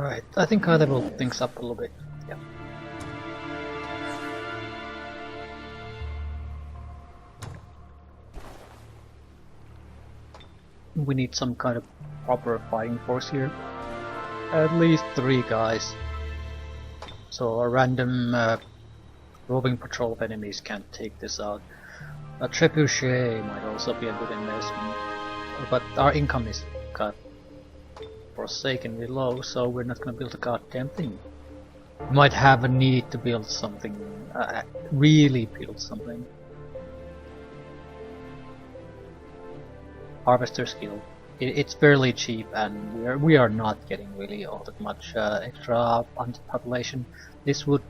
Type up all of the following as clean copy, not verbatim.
Alright, I think I leveled things up a little bit. Yeah. We need some kind of proper fighting force here. At least 3 guys. So a random roving patrol of enemies can't take this out. A trebuchet might also be a good investment. But our income is cut forsakenly low, so we're not gonna build a goddamn thing. We might have a need to build something, really build something. Harvester skill. It's fairly cheap, and we are not getting really all that much extra population. This would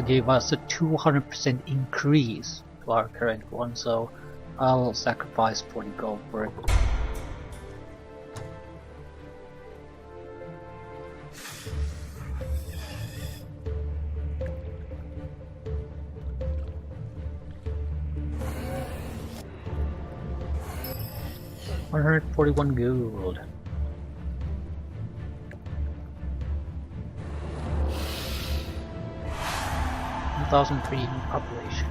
give us a 200% increase to our current one, so I'll sacrifice 40 gold for it. $141 gold. $1,003 population.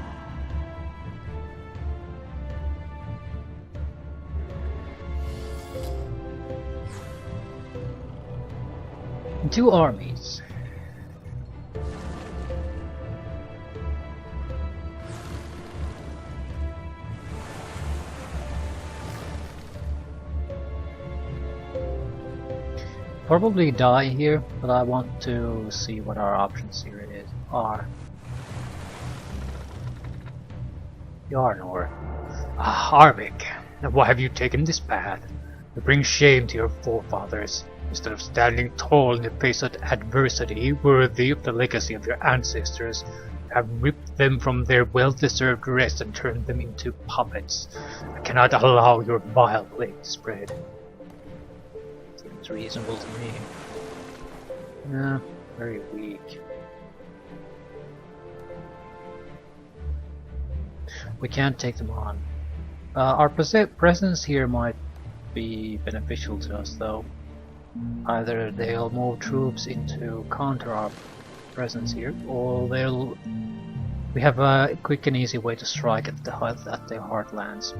And 2 armies. Probably die here, but I want to see what our options here are. Yarnor. Harvick, why have you taken this path? You bring shame to your forefathers. Instead of standing tall in the face of adversity, worthy of the legacy of your ancestors, you have ripped them from their well-deserved rest and turned them into puppets. I cannot allow your vile plague to spread. Seems reasonable to me. No, very weak. We can't take them on. Our presence here might be beneficial to us though. Either they'll move troops in to counter our presence here, or we have a quick and easy way to strike at their heartlands.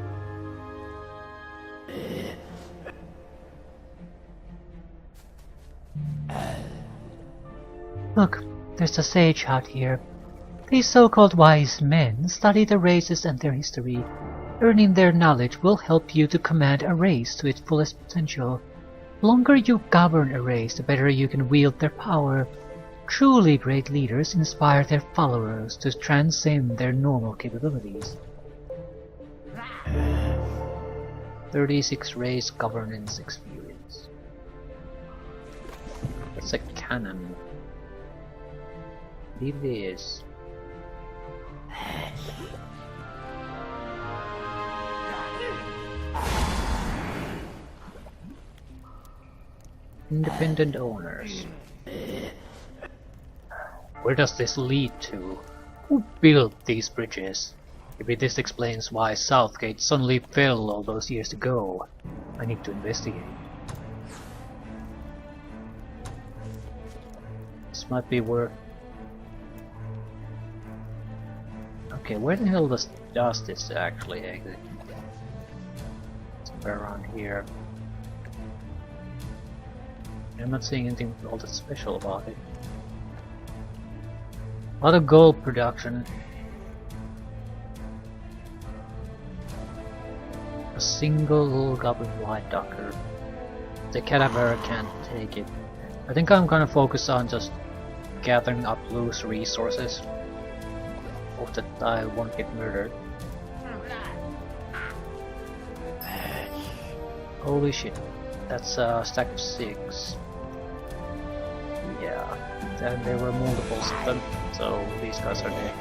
Look, there's a sage out here. These so-called wise men study the races and their history. Earning their knowledge will help you to command a race to its fullest potential. The longer you govern a race, the better you can wield their power. Truly great leaders inspire their followers to transcend their normal capabilities. 36 race governance experience. That's a cannon. It is. Independent owners. Where does this lead to? Who built these bridges? Maybe this explains why Southgate suddenly fell all those years ago. I need to investigate. This might be worth... Okay, where the hell does this actually exit? Somewhere around here. I'm not seeing anything all that special about it. A lot of gold production. A single goblin white docker. The cadaver can't take it. I think I'm gonna focus on just gathering up loose resources. Hope that I won't get murdered. Holy shit. That's a stack of 6. Yeah, and there were multiples of them, so these guys are dead.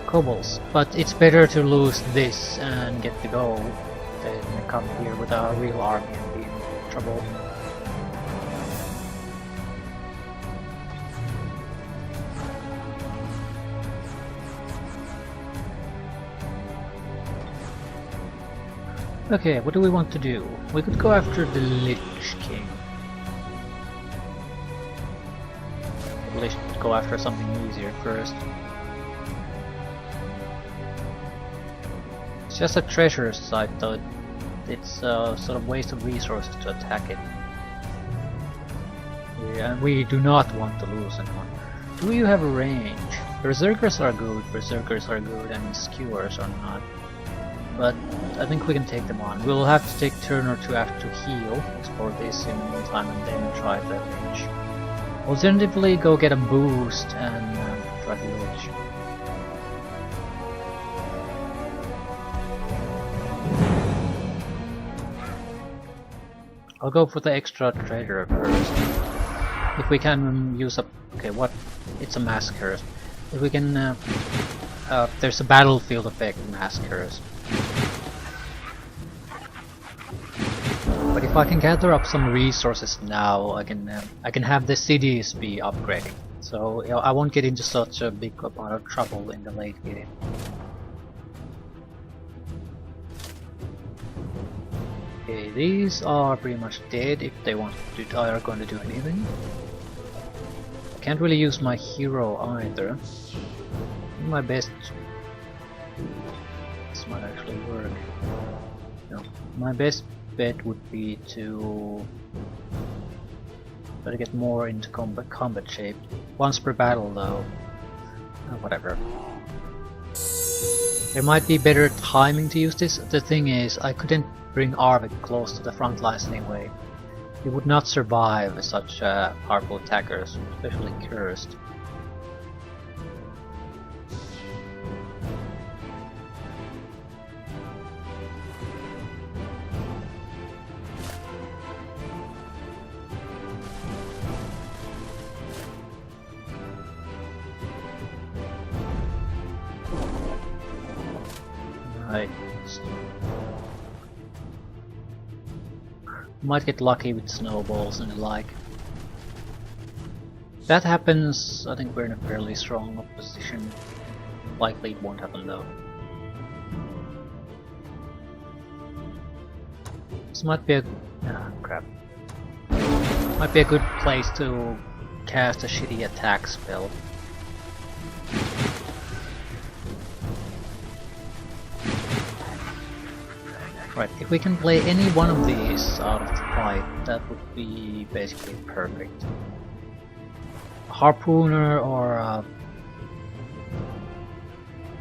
Kobolds, but it's better to lose this and get the gold than come here with a real army and be in trouble. Okay, what do we want to do? We could go after the Lich King. probably should go after something easier first. It's just a treasure site though. It's a sort of waste of resources to attack it. Yeah, we do not want to lose anyone. Do you have a range? Berserkers are good, and skewers are not. But I think we can take them on. We'll have to take a turn or two after to heal, explore this in the meantime, and then try the range. Alternatively, go get a boost and try the range. I'll go for the extra trader first. If we can use up... okay, what? It's a massacre. If we can... there's a battlefield effect in massacres. But if I can gather up some resources now, I can have the cities be upgraded. So I won't get into such a big amount of trouble in the late game. Okay, these are pretty much dead if they want to are going to do anything. Can't really use my hero either. My best. This might actually work. No, my best bet would be to try to get more into combat shape. Once per battle though. Whatever. There might be better timing to use this. The thing is, I couldn't bring Arvik close to the front lines anyway. He would not survive such powerful attackers, especially cursed. Right. Might get lucky with snowballs and the like. If that happens, I think we're in a fairly strong position. Likely it won't happen though. This might be a... crap. Might be a good place to cast a shitty attack spell. Right, if we can play any one of these out of the fight, that would be basically perfect. A harpooner or a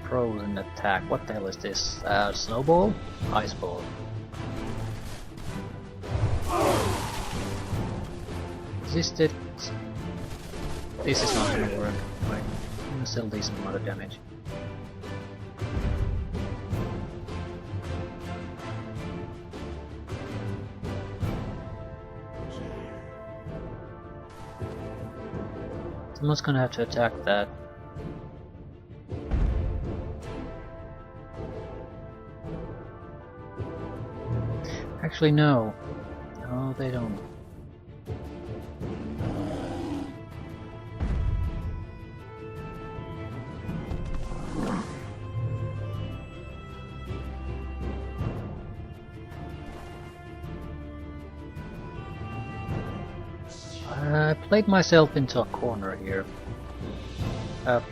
frozen attack. What the hell is this? Snowball? Ice ball. Resisted. This is not gonna work. Right, I'm gonna still decent amount of damage. Someone's gonna have to attack that. Actually, no. No, they don't. I played myself into a corner here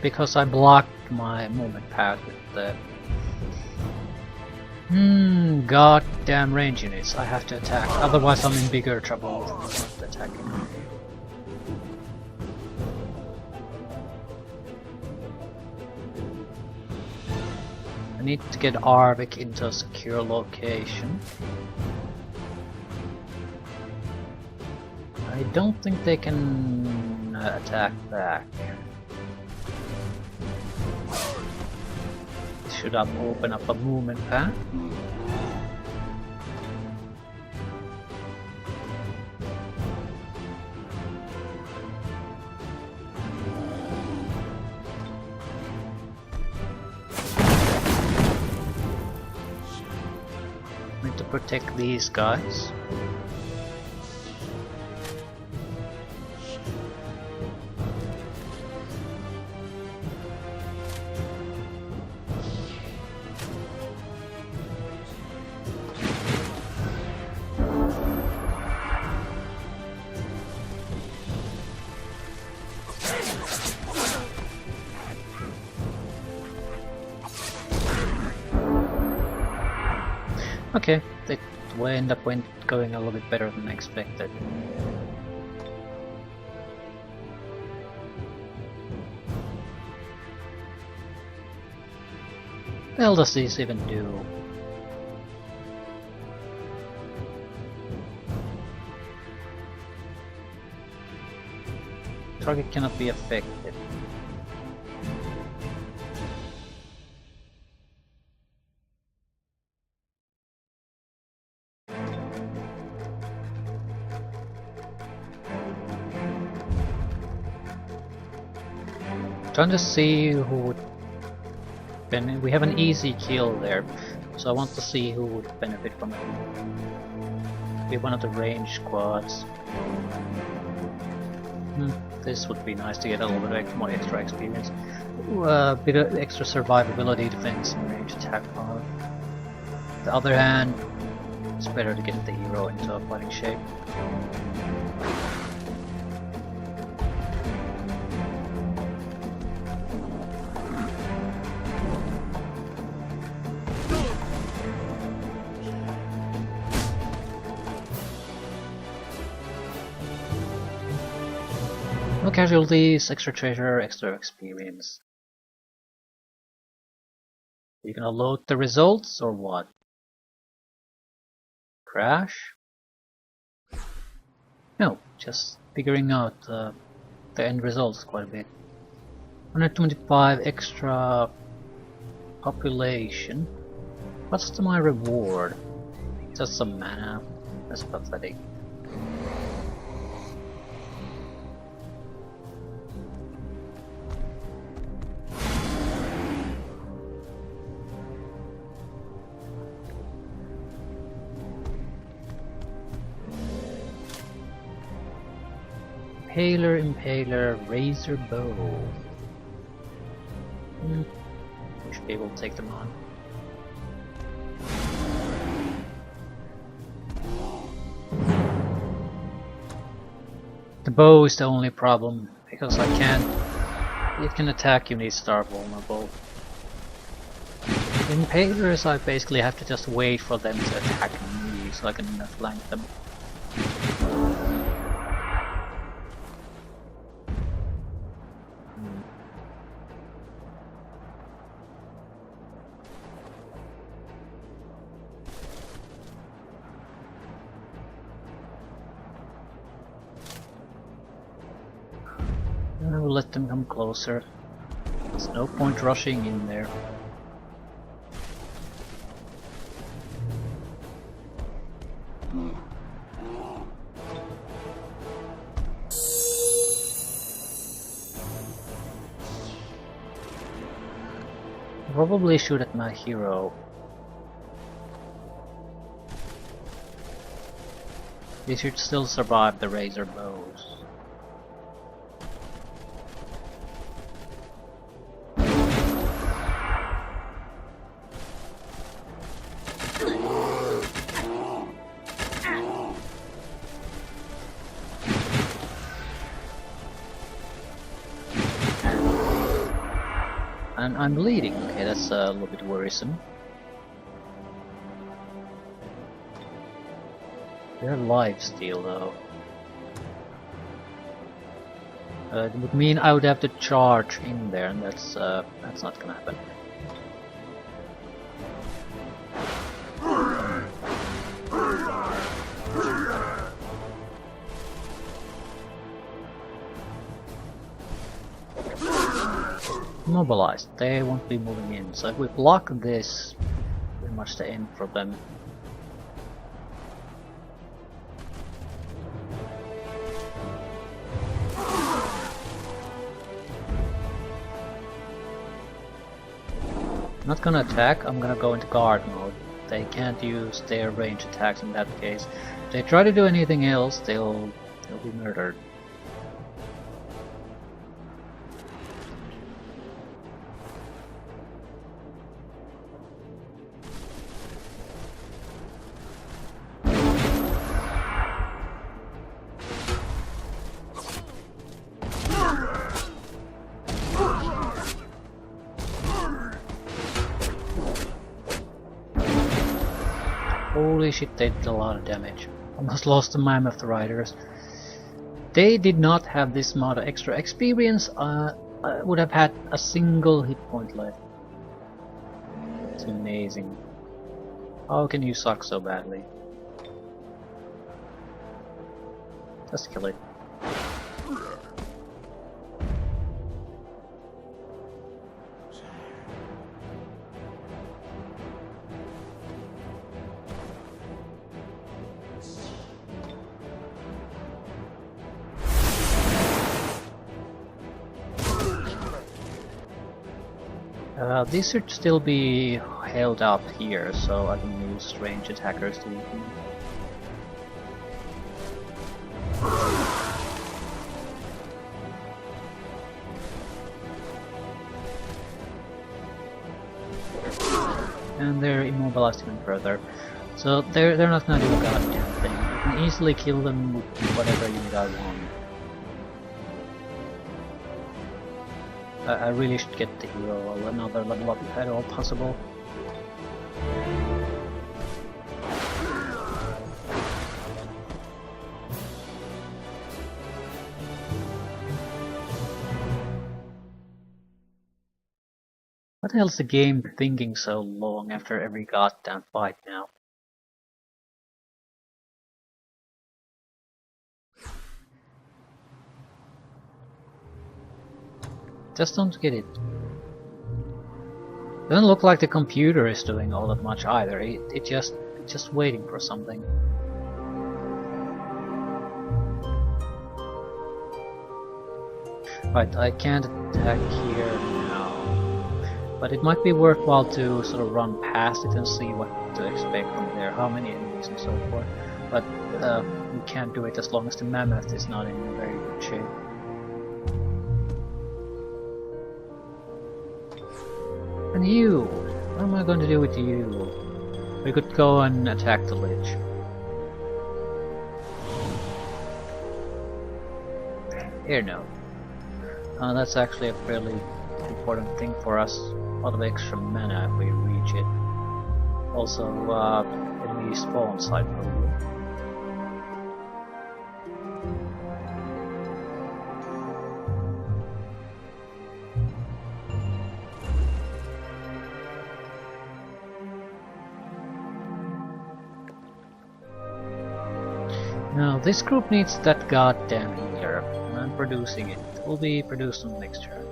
because I blocked my movement path with the goddamn range units. I have to attack, otherwise I'm in bigger trouble with not attacking. I need to get Arvik into a secure location. I don't think they can attack back. Should I open up a movement path? Need to protect these guys. Okay, it will end up going a little bit better than expected. What the hell does this even do? Target cannot be affected. Trying to see who would benefit. We have an easy kill there, so I want to see who would benefit from it. Be one of the range squads. This would be nice to get a little bit more extra experience. A bit of extra survivability, defense, and range attack power. On the other hand, it's better to get the hero into a fighting shape. No casualties, extra treasure, extra experience. Are you gonna load the results or what? Crash? No, just figuring out the end results quite a bit. 125 extra population. What's my reward? Just some mana. That's pathetic. Impaler, razor bow. We should be able to take them on. The bow is the only problem because it can attack you when it's star vulnerable. Impalers, I basically have to just wait for them to attack me so I can flank them. I will let them come closer. There's no point rushing in there. Probably shoot at my hero. They should still survive the razor bows. And I'm bleeding. Okay, that's a little bit worrisome. They're life steal though. It would mean I would have to charge in there, and that's not gonna happen. Mobilized. They won't be moving in, so if we block this, pretty much the end for them. I'm not gonna attack, I'm gonna go into guard mode. They can't use their range attacks in that case. If they try to do anything else, they'll be murdered. Holy shit, they did a lot of damage. Almost lost the Mammoth Riders. They did not have this amount of extra experience. I would have had a single hit point left. It's amazing. How can you suck so badly? Just kill it. These should still be held up here, so I can use range attackers to weaken them. And they're immobilized even further, so they're not gonna do a goddamn thing. You can easily kill them with whatever unit I want. I really should get the hero another level up if at all possible. What the hell's the game thinking so long after every goddamn fight now? Just don't get it. Doesn't look like the computer is doing all that much either. It's just waiting for something. Right, I can't attack here now, but it might be worthwhile to sort of run past it and see what to expect from there, how many enemies and so forth. But we can't do it as long as the Mammoth is not in very good shape. And you! What am I going to do with you? We could go and attack the Lich. Here, no. That's actually a fairly important thing for us. A lot of extra mana if we reach it. Also, enemy spawn side probably. Now, this group needs that goddamn healer, and I'm producing it. It will be produced on next turn.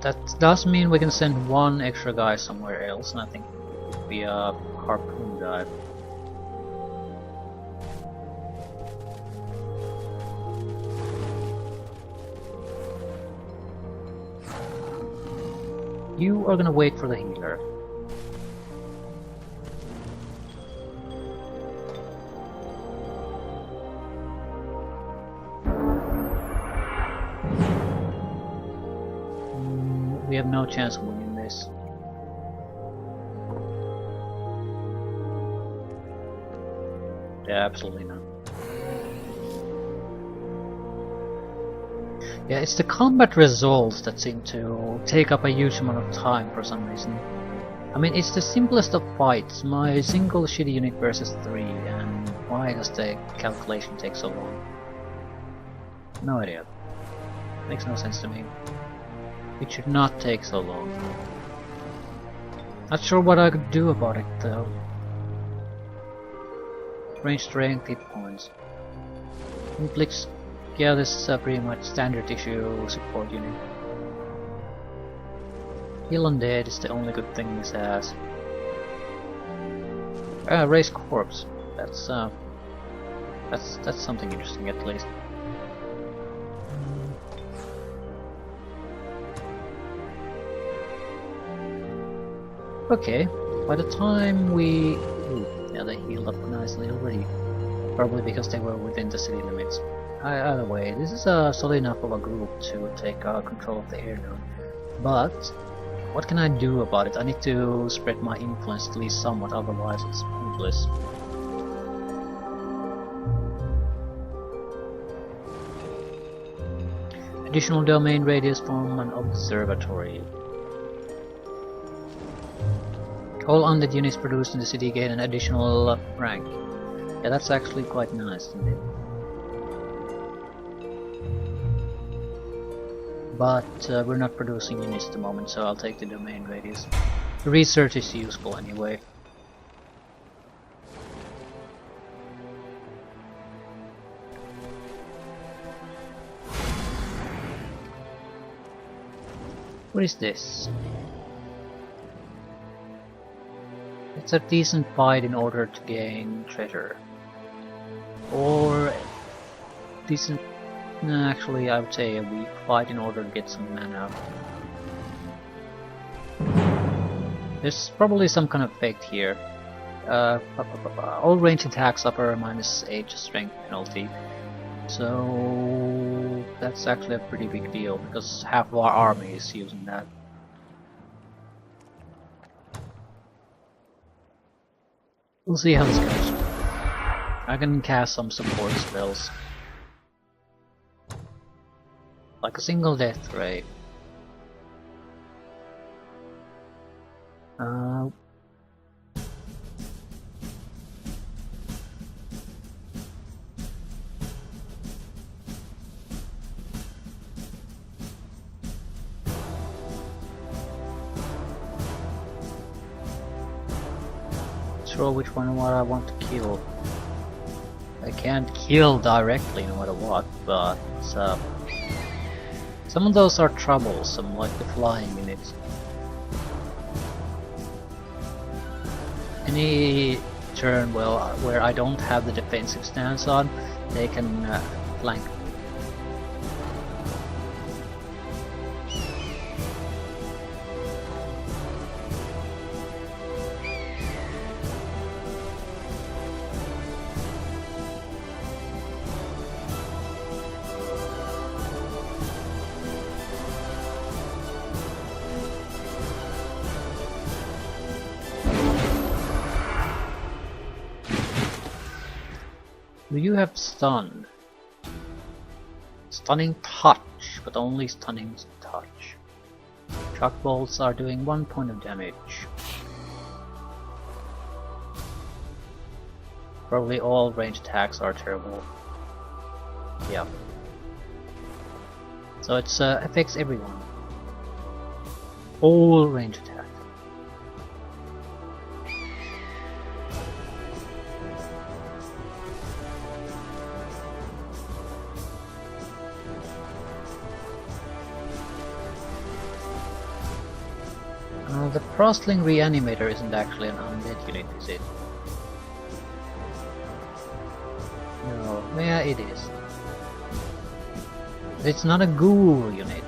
That does mean we can send one extra guy somewhere else, and I think it would be a harpoon dive. You are gonna wait for the healer. We have no chance of winning this. Yeah, absolutely not. Yeah, it's the combat results that seem to take up a huge amount of time for some reason. I mean, it's the simplest of fights, my single shitty unit versus 3, and why does the calculation take so long? No idea. Makes no sense to me. It should not take so long. Not sure what I could do about it though. Range strength, hit points. Blitz, yeah, this is a pretty much standard issue support unit. Heal Undead is the only good thing this has. Raise Corpse. That's something interesting at least. Okay, by the time we... Ooh, yeah, they healed up nicely already. Probably because they were within the city limits. Either way, this is solid enough of a group to take control of the air node. But, what can I do about it? I need to spread my influence at least somewhat, otherwise it's pointless. Additional domain radius from an observatory. All undead units produced in the city gain an additional rank. Yeah, that's actually quite nice, isn't it? But we're not producing units at the moment, so I'll take the domain radius. The research is useful anyway. What is this? It's a decent fight in order to gain treasure. Or decent... No, actually I would say a weak fight in order to get some mana. There's probably some kind of effect here. All range attacks suffer a -8 strength penalty. So that's actually a pretty big deal because half of our army is using that. We'll see how this goes. I can cast some support spells. Like a single death ray. Sure which one what I want to kill. I can't kill directly no matter what, but some of those are troublesome, like the flying units. Any turn where I don't have the defensive stance on, they can flank me. Do you have stun? Stunning touch, but only stunning touch. Shock bolts are doing 1 point of damage. Probably all range attacks are terrible. Yeah. So it affects everyone. All range attacks. The Frostling Reanimator isn't actually an undead unit, is it? No, yeah, it is. It's not a ghoul unit.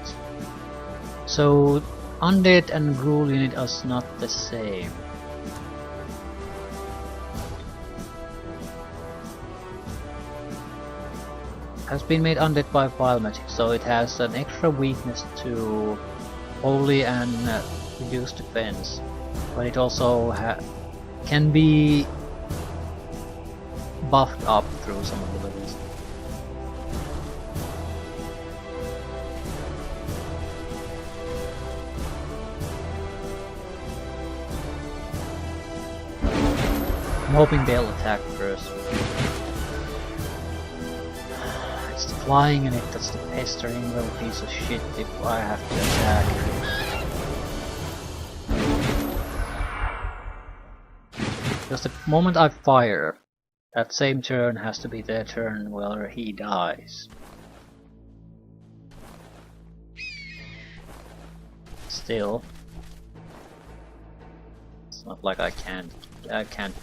So, undead and ghoul unit are not the same. Has been made undead by vile magic, so it has an extra weakness to holy and reduced defense, but it also can be buffed up through some of the levels. I'm hoping they'll attack first. It's the flying in it that's the pestering little piece of shit if I have to attack. Because the moment I fire, that same turn has to be their turn where he dies. Still, it's not like I can't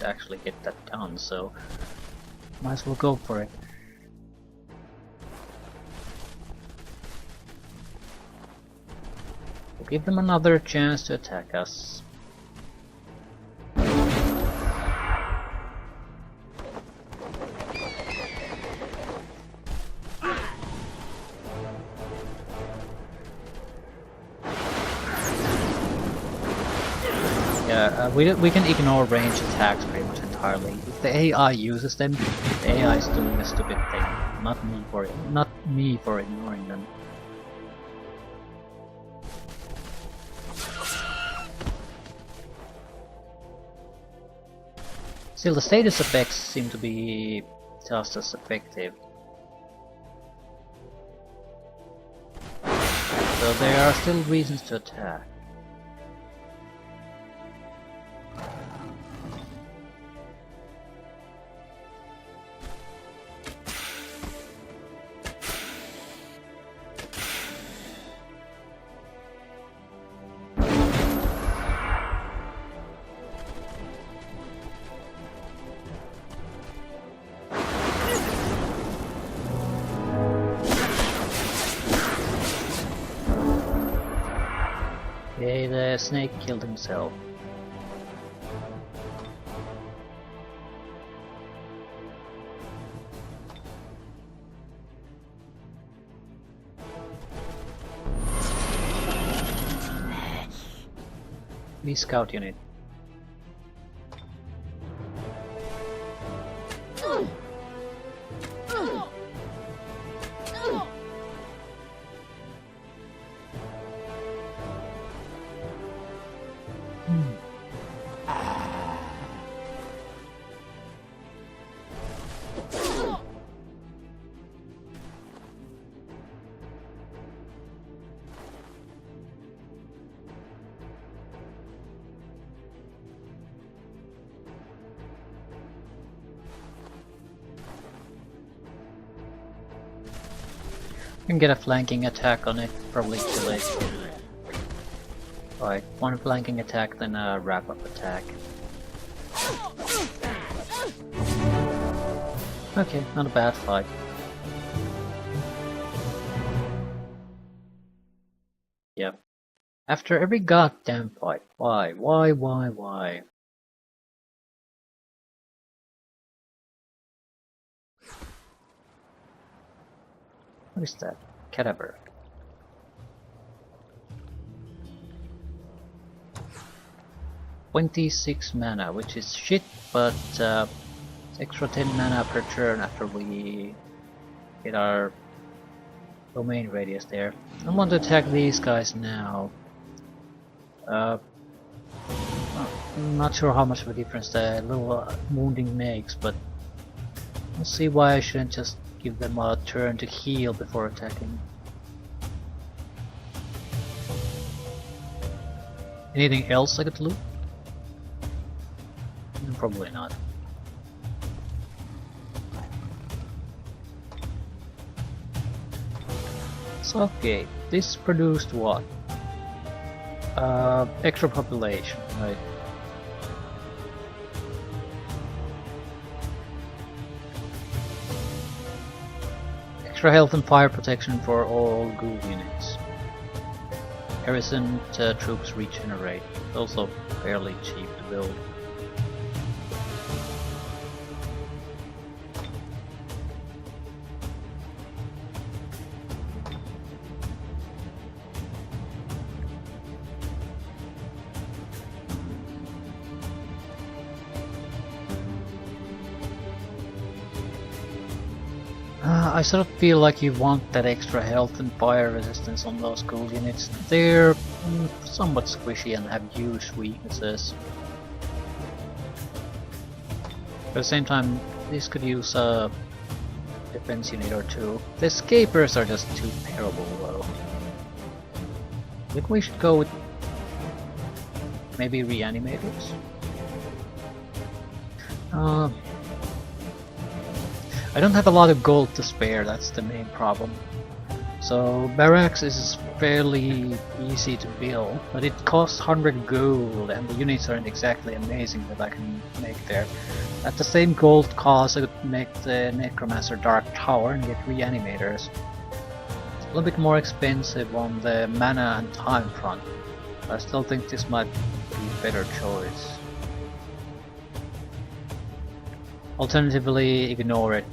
actually get that done, so might as well go for it. We'll give them another chance to attack us. We can ignore range attacks pretty much entirely. If the AI uses them, the AI is doing a stupid thing, not me for ignoring them. Still, the status effects seem to be just as effective. So there are still reasons to attack. Okay, the snake killed himself. The scout unit. Can get a flanking attack on it, probably kill it. Right, one flanking attack, then a wrap-up attack. Okay, not a bad fight. Yep. After every goddamn fight. Why? Why? What is that? Cadaver. "26 mana, which is shit, but extra 10 mana per turn after we hit our domain radius there. I want to attack these guys now. I'm not sure how much of a difference the little wounding makes, but I'll see why I shouldn't just give them a turn to heal before attacking. Anything else I could loot? Probably not. So okay, this produced what? Extra population, right? Extra health and fire protection for all ghoul units. Garrison troops regenerate. Also fairly cheap to build. I sort of feel like you want that extra health and fire resistance on those ghoul units. They're somewhat squishy and have huge weaknesses. At the same time, this could use a defense unit or two. The escapers are just too terrible though. I think we should go with maybe reanimators. I don't have a lot of gold to spare, that's the main problem. So barracks is fairly easy to build, but it costs 100 gold and the units aren't exactly amazing that I can make there. At the same gold cost I could make the Necromancer Dark Tower and get reanimators. It's a little bit more expensive on the mana and time front, but I still think this might be a better choice. Alternatively, ignore it,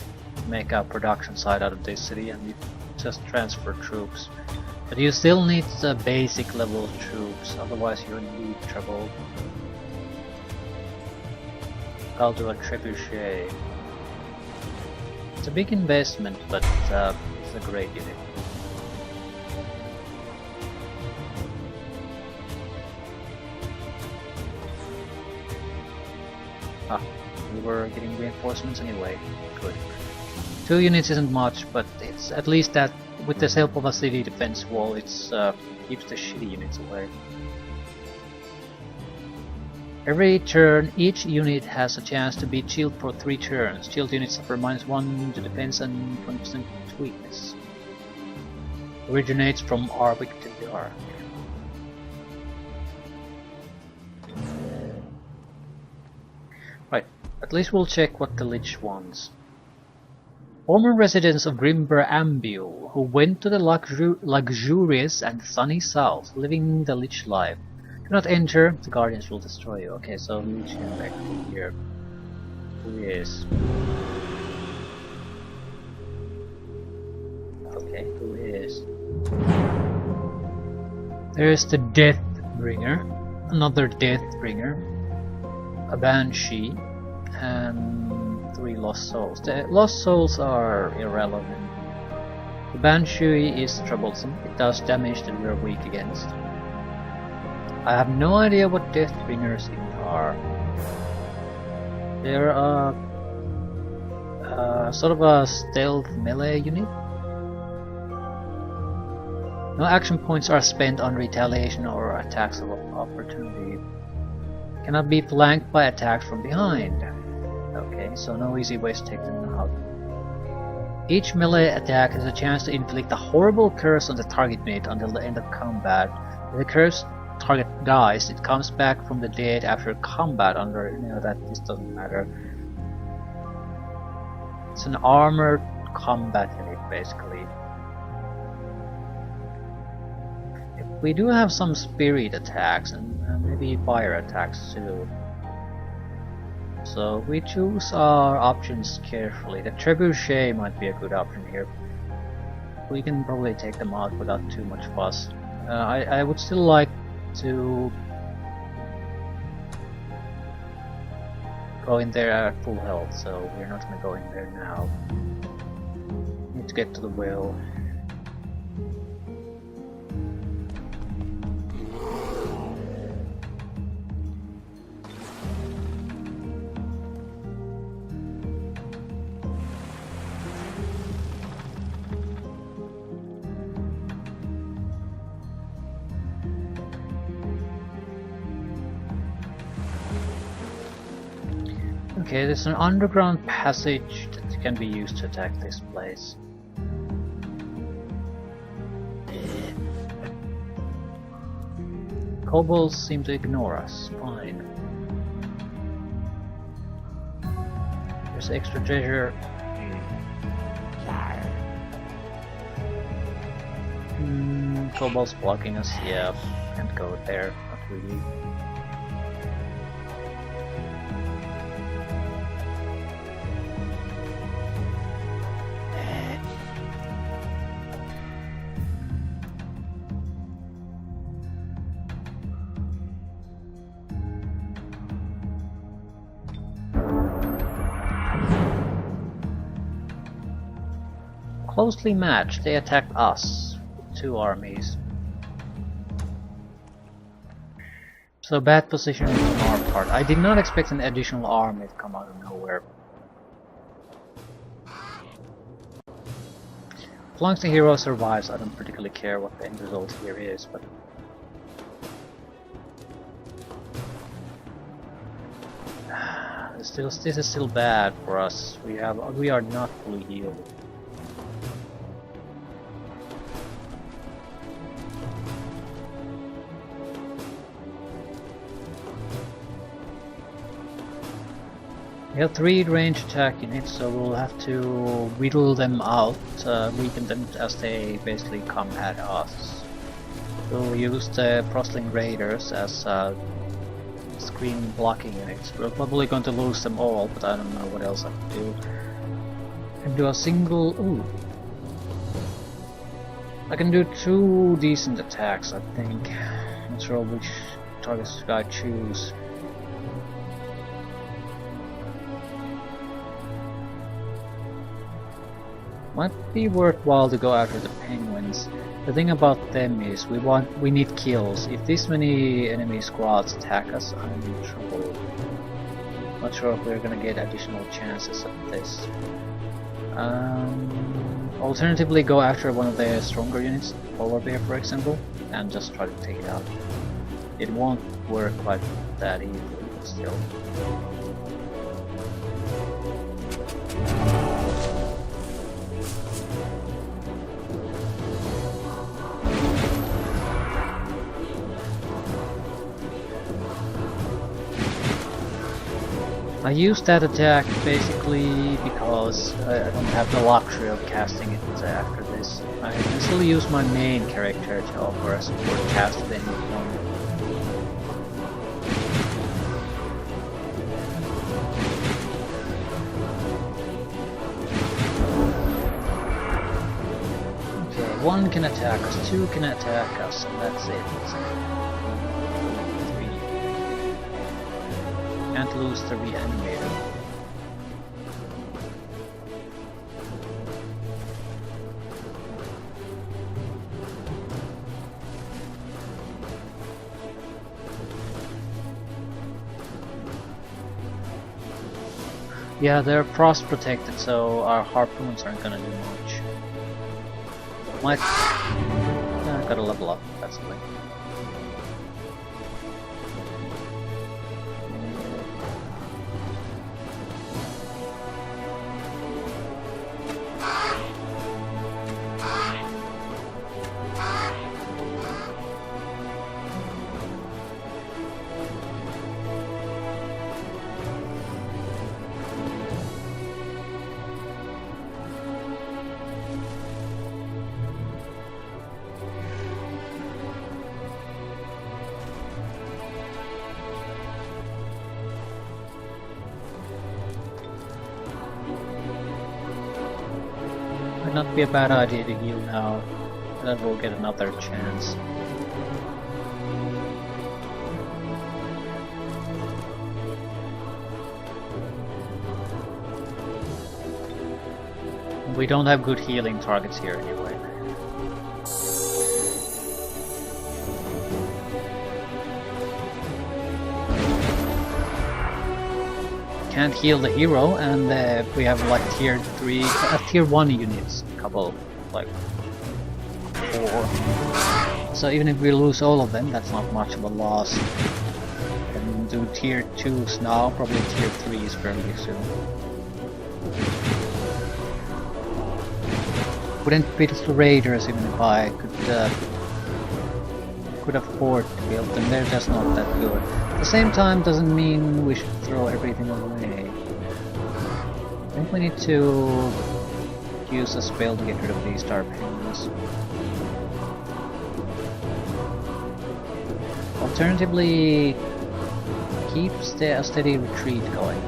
make a production site out of this city and you just transfer troops. But you still need the basic level troops, otherwise you're in deep trouble. I'll do a trebuchet. It's a big investment, but it's a great unit. were getting reinforcements anyway. Good. 2 units isn't much, but it's at least that with the help of a city defense wall, it's keeps the shitty units away. Every turn, each unit has a chance to be shielded for 3 turns. Shield units suffer -1 to defense and 20% to weakness. Originates from Arwick to Dark. Right, at least we'll check what the Lich wants. Former residents of Grimber Ambule, who went to the luxurious and sunny south, living the Lich life. Do not enter, the Guardians will destroy you. Okay, so Lich is back here. Who is? Okay, who is? There's the Deathbringer, another Deathbringer, a Banshee, and 3 Lost Souls. The Lost Souls are irrelevant. The Banshee is troublesome, it does damage that we are weak against. I have no idea what Deathbringers are. They're sort of a stealth melee unit. No action points are spent on retaliation or attacks of opportunity. Cannot be flanked by attacks from behind. Okay, so no easy ways to take them out. Each melee attack has a chance to inflict a horrible curse on the target mate until the end of combat. If the curse target dies, it comes back from the dead after combat under, that this doesn't matter. It's an armored combat unit basically. We do have some spirit attacks and maybe fire attacks too. So we choose our options carefully. The Trebuchet might be a good option here. We can probably take them out without too much fuss. I would still like to go in there at full health, so we're not gonna go in there now. Need to get to the well. Okay, there's an underground passage that can be used to attack this place. Kobolds seem to ignore us. Fine. There's extra treasure. Kobolds blocking us. Yeah, can't go there. Not really. Closely matched, they attacked us with 2 armies. So bad position on our part. I did not expect an additional army to come out of nowhere. As long as the hero survives, I don't particularly care what the end result here is, but this is still bad for us. We are not fully healed. We have 3 ranged attack units, so we'll have to whittle them out, weaken them as they basically come at us. We'll use the Frostling Raiders as screen blocking units. We're probably going to lose them all, but I don't know what else I can do. I can do a single... ooh. I can do 2 decent attacks, I think. Not sure which targets should I choose. Might be worthwhile to go after the penguins. The thing about them is we need kills. If this many enemy squads attack us, I'm in trouble. Not sure if we're gonna get additional chances at this. Alternatively, go after one of the stronger units, Polar Bear for example, and just try to take it out. It won't work quite that easily, but still. I use that attack basically because I don't have the luxury of casting it after this. I can still use my main character to offer a support cast at any point. Okay, 1 can attack us, 2 can attack us, and that's it. Can't lose the reanimator. Yeah, they're frost protected, so our harpoons aren't gonna do much. Might gotta level up, that's the thing. Might not be a bad idea to heal now, and then we'll get another chance. We don't have good healing targets here anyway. Can't heal the hero, and we have like tier 3, tier 1 units, a couple, like 4. So even if we lose all of them, that's not much of a loss. And do tier 2s now, probably tier 3s fairly soon. Wouldn't beat the raiders even if I could afford to build them. They're just not that good. At the same time, doesn't mean we should throw everything away. I think we need to use a spell to get rid of these star penguins. Alternatively, keep a steady retreat going.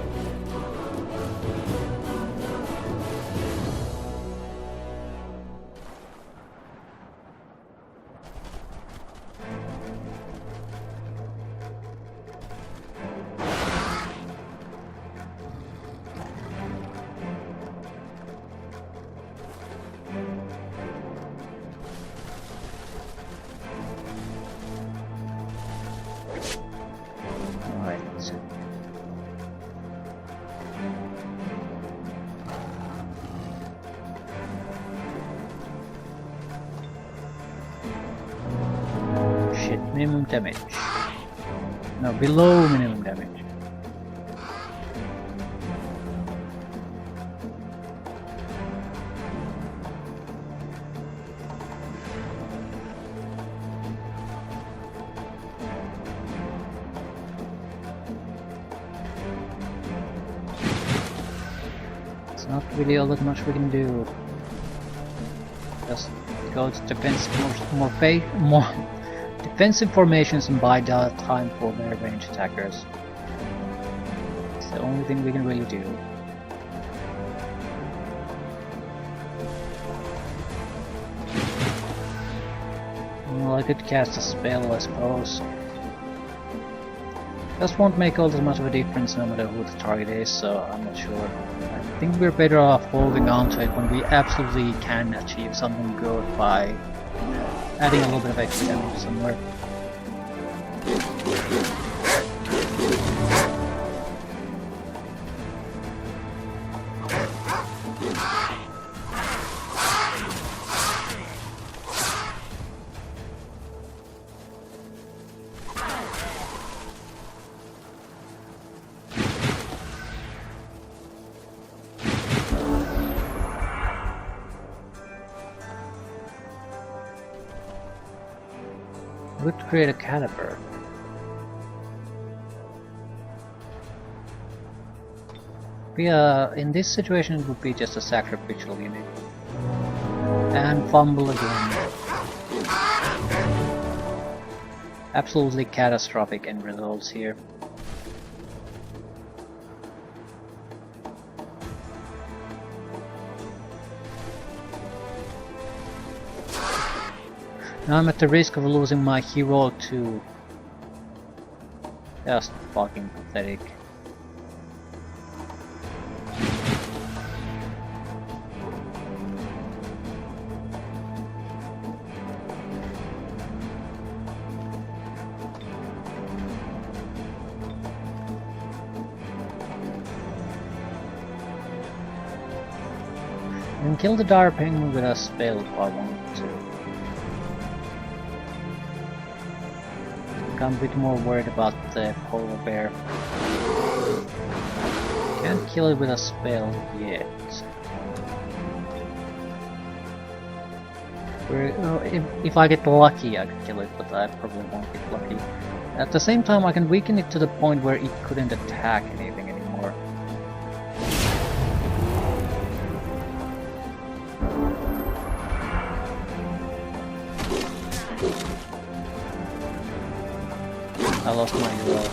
Minimum damage. No, below minimum damage. It's not really all that much we can do. Just go to more defensive formations and buy time for their range attackers. It's the only thing we can really do. Well, I could cast a spell, I suppose. Just won't make all that much of a difference no matter who the target is, so I'm not sure. I think we're better off holding on to it when we absolutely can achieve something good by adding a little bit of extra damage somewhere. We could create a caliber. In this situation it would be just a sacrificial unit. And fumble again. Absolutely catastrophic end results here. Now I'm at the risk of losing my hero too. Just fucking pathetic. I can kill the dire penguin with a spell if I want to. I'm a bit more worried about the polar bear. Can't kill it with a spell yet. If I get lucky I can kill it, but I probably won't get lucky. At the same time I can weaken it to the point where it couldn't attack anything anymore. I lost my hero.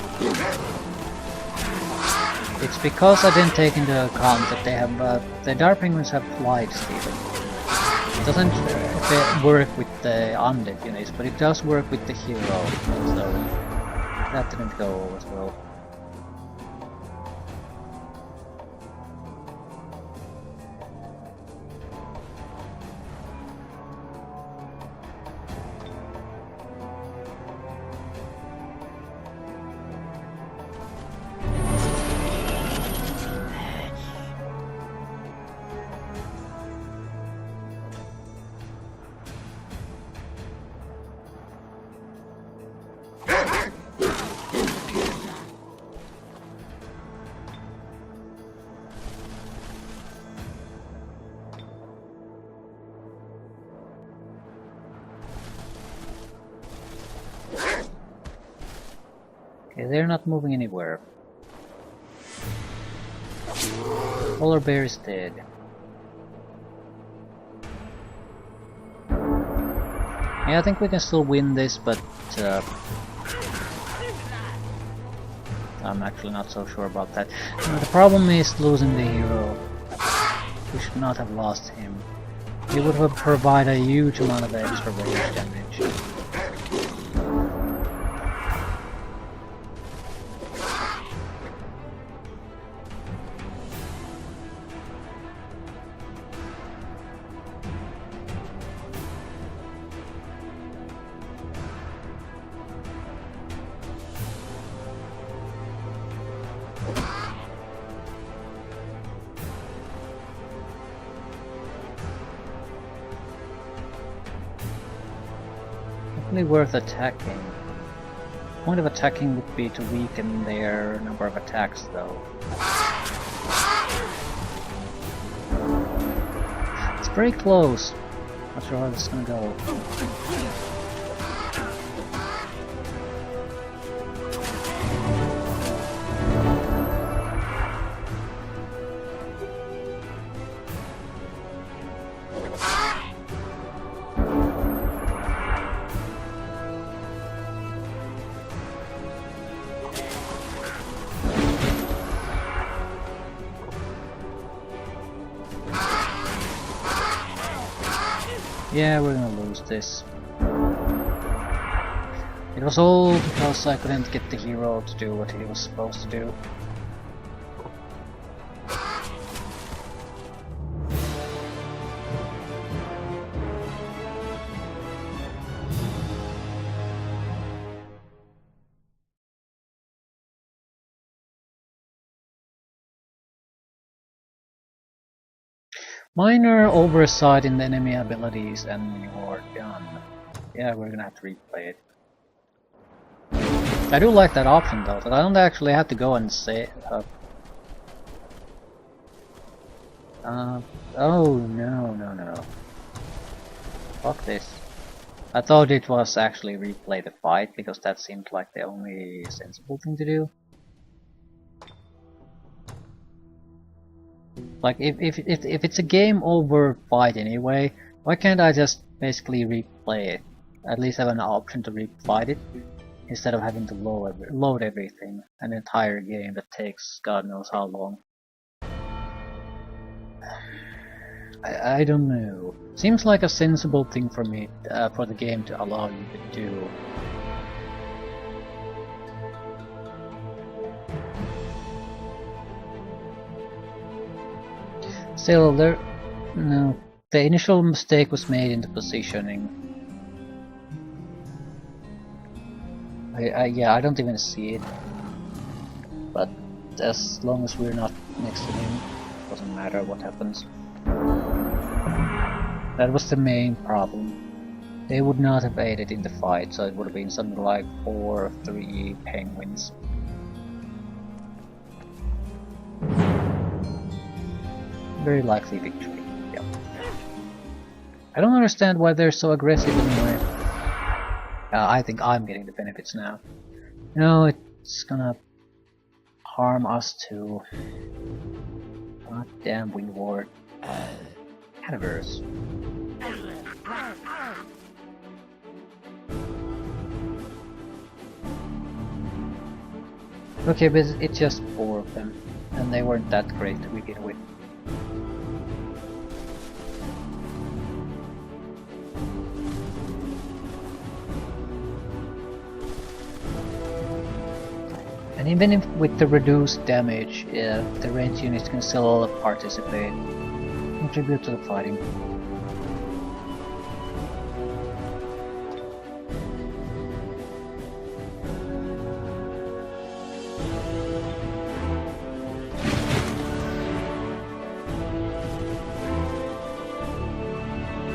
It's because I didn't take into account that they have the Dark Penguins have flight stealing. It doesn't work with the undead units, but it does work with the hero, so that didn't go as well. Okay, they're not moving anywhere. Polar bear is dead. Yeah, I think we can still win this, but I'm actually not so sure about that. The problem is losing the hero. We should not have lost him. He would have provided a huge amount of extra range damage. Worth attacking. The point of attacking would be to weaken their number of attacks though. It's very close. Not sure how this is gonna go. Yeah, we're gonna lose this. It was all because I couldn't get the hero to do what he was supposed to do. Minor oversight in the enemy abilities and you're done. Yeah, we're gonna have to replay it. I do like that option though, that I don't actually have to go and say oh no. Fuck this. I thought it was actually replay the fight, because that seemed like the only sensible thing to do. Like, if it's a game over fight anyway, why can't I just basically replay it? At least have an option to refight it, instead of having to load everything, an entire game that takes God knows how long. I don't know. Seems like a sensible thing for me, for the game to allow you to do. Still, no. The initial mistake was made in the positioning. Yeah, I don't even see it. But as long as we're not next to him, doesn't matter what happens. That was the main problem. They would not have aided in the fight, so it would have been something like 4-3 penguins. Very likely victory, yep. I don't understand why they're so aggressive anyway. I think I'm getting the benefits now. No, it's gonna harm us too. God damn Wingward. Cadaverse. Okay, but it's just 4 of them, and they weren't that great to begin with. And even if with the reduced damage, the ranged units can still participate, contribute to the fighting.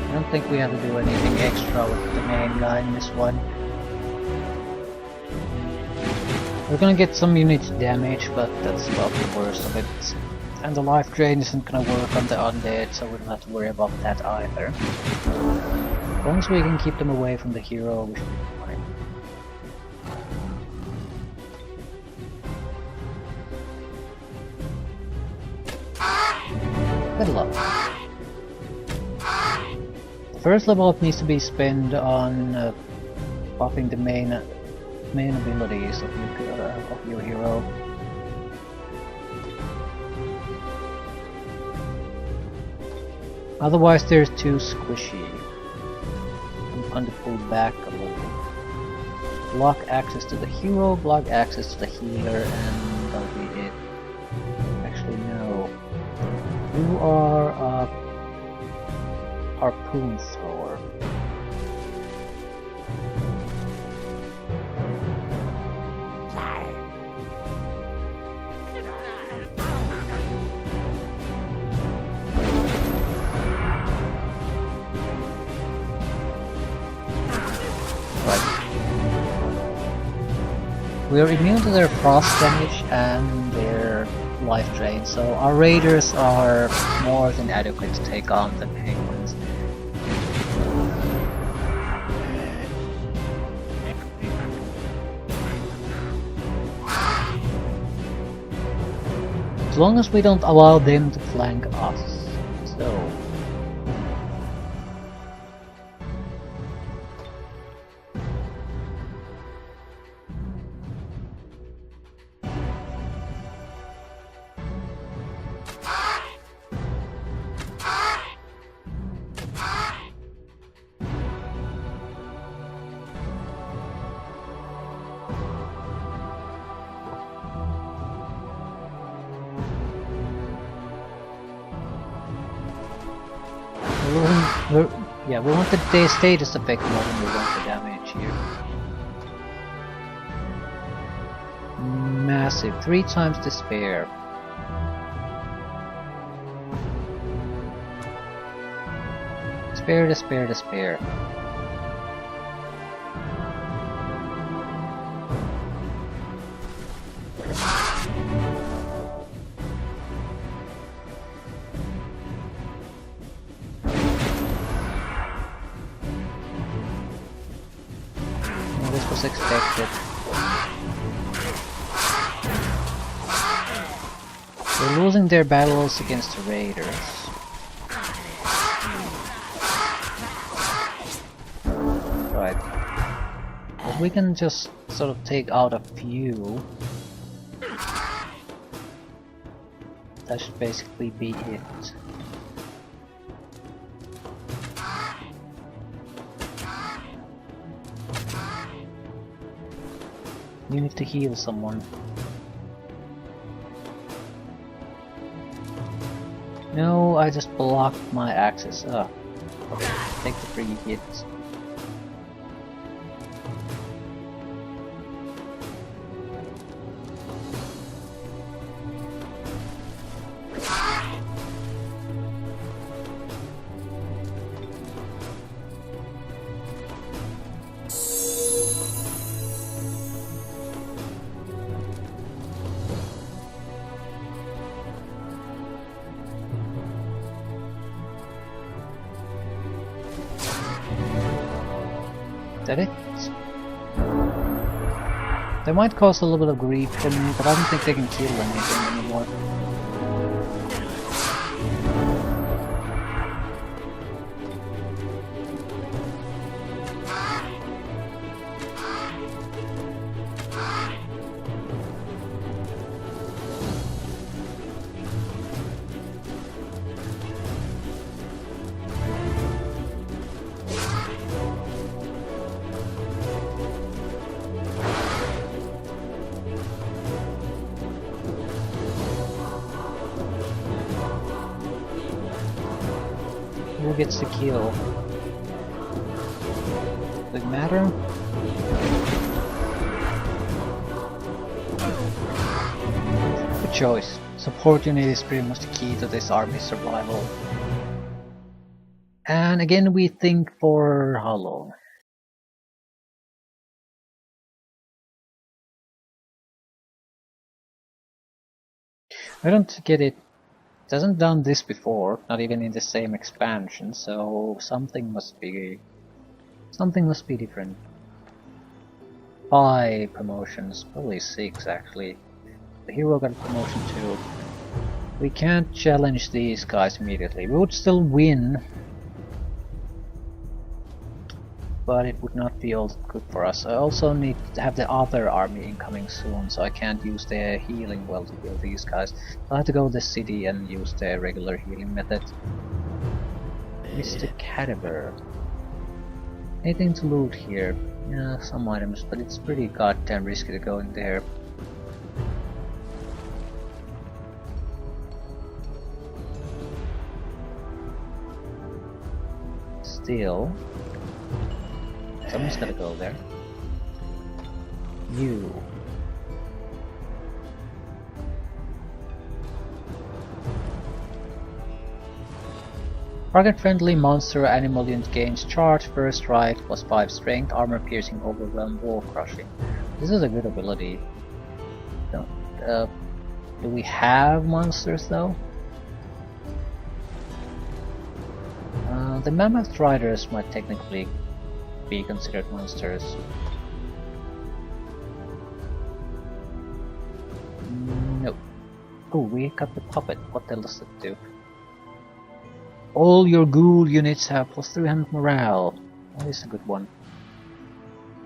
I don't think we have to do anything extra with the main guy in this one. We're gonna get some unit damage, but that's about the worst of it. And the life drain isn't gonna work on the undead, so we don't have to worry about that either. As long as we can keep them away from the hero, we should be fine. Level up. The first level up needs to be spent on buffing the main abilities of your hero. Otherwise they're too squishy. I'm going to pull back a little. Block access to the hero, block access to the healer, and that'll be it. Actually no. You are a harpoon thrower. We are immune to their frost damage and their life drain, so our raiders are more than adequate to take on the penguins. As long as we don't allow them to flank us. So we want the status effect more than we want the damage here. Massive, 3 times despair. Despair, despair, despair. Was expected. They're losing their battles against the raiders. Right. But we can just sort of take out a few. That should basically be it. You need to heal someone. No, I just blocked my access. Oh. Okay, take the free hits. That it? They might cause a little bit of grief for me, but I don't think they can kill anything anymore. Who gets the kill? Does it matter? Good choice. Support unit is pretty much the key to this army's survival. And again we think for how long? I don't get it. It hasn't done this before, not even in the same expansion, so something must be different. 5 promotions, probably 6 actually. The hero got a promotion too. We can't challenge these guys immediately. We would still win, but it would not be all good for us. I also need to have the other army incoming soon, so I can't use the healing well to heal these guys. I'll have to go to the city and use the regular healing method. Mr. Cadaver. Anything to loot here? Yeah, some items, but it's pretty goddamn risky to go in there. Still, someone's gotta go there. You. Target friendly monster animal unit gains charge, first strike, +5 strength, armor piercing, overwhelm, wall crushing. This is a good ability. Do we have monsters though? The mammoth riders might technically be considered monsters. No. Oh, we got the puppet. What the hell does that do? All your ghoul units have +300 morale. That is a good one.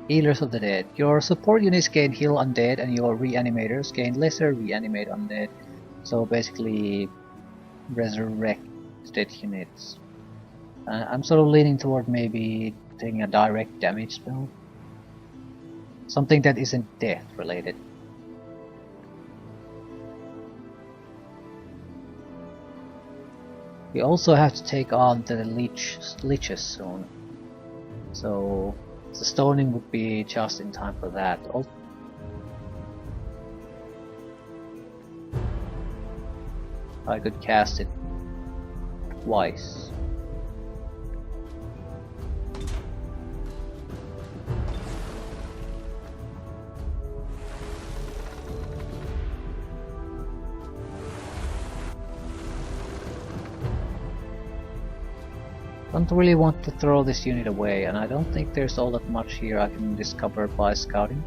Healers of the Dead. Your support units gain heal undead and your reanimators gain lesser reanimate undead. So basically resurrect dead units. I'm sort of leaning toward maybe taking a direct damage spell. Something that isn't death related. We also have to take on the leeches soon. So the stoning would be just in time for that. I could cast it twice. Don't really want to throw this unit away, and I don't think there's all that much here I can discover by scouting.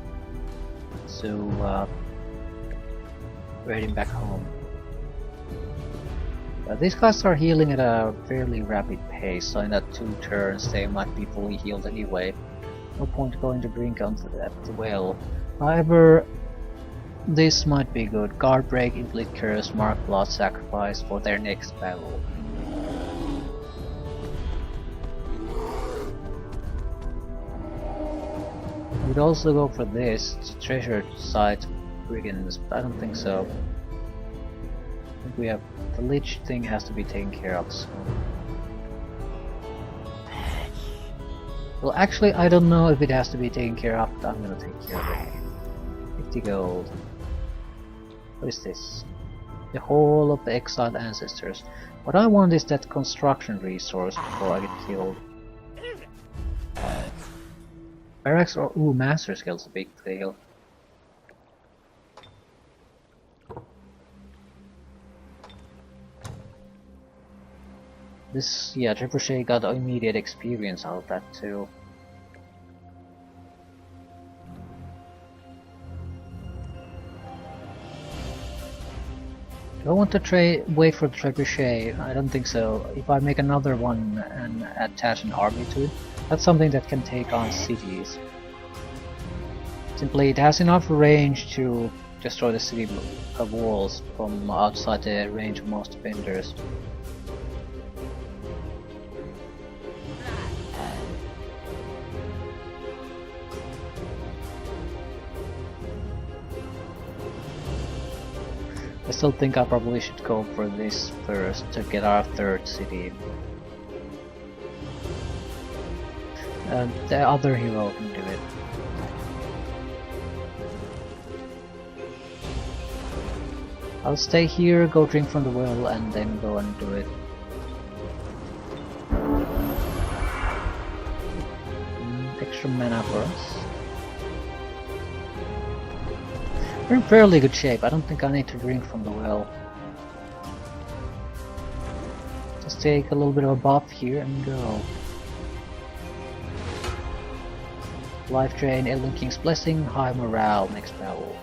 So, heading back home. These guys are healing at a fairly rapid pace, so in that 2 turns they might be fully healed anyway. No point going to drink onto that well. However, this might be good. Guard break, Infinite Curse, Mark Blood Sacrifice for their next battle. We'd also go for this, treasure site brigands, but I don't think so. I think we have the Lich thing has to be taken care of soon. Well, actually, I don't know if it has to be taken care of, but I'm gonna take care of it. 50 gold. What is this? The Hall of the Exiled Ancestors. What I want is that construction resource before I get killed. Barracks or Master Skill's a big deal. This, yeah, Trebuchet got immediate experience out of that too. Do I want to wait for the Trebuchet? I don't think so. If I make another one and attach an army to it, that's something that can take on cities. Simply, it has enough range to destroy the city walls from outside the range of most defenders. I still think I probably should go for this first to get our 3rd city. And the other hero can do it. I'll stay here, go drink from the well, and then go and do it. Extra mana for us. We're in fairly good shape. I don't think I need to drink from the well. Just take a little bit of a buff here and go. Life Drain, Elden King's Blessing, high morale next battle.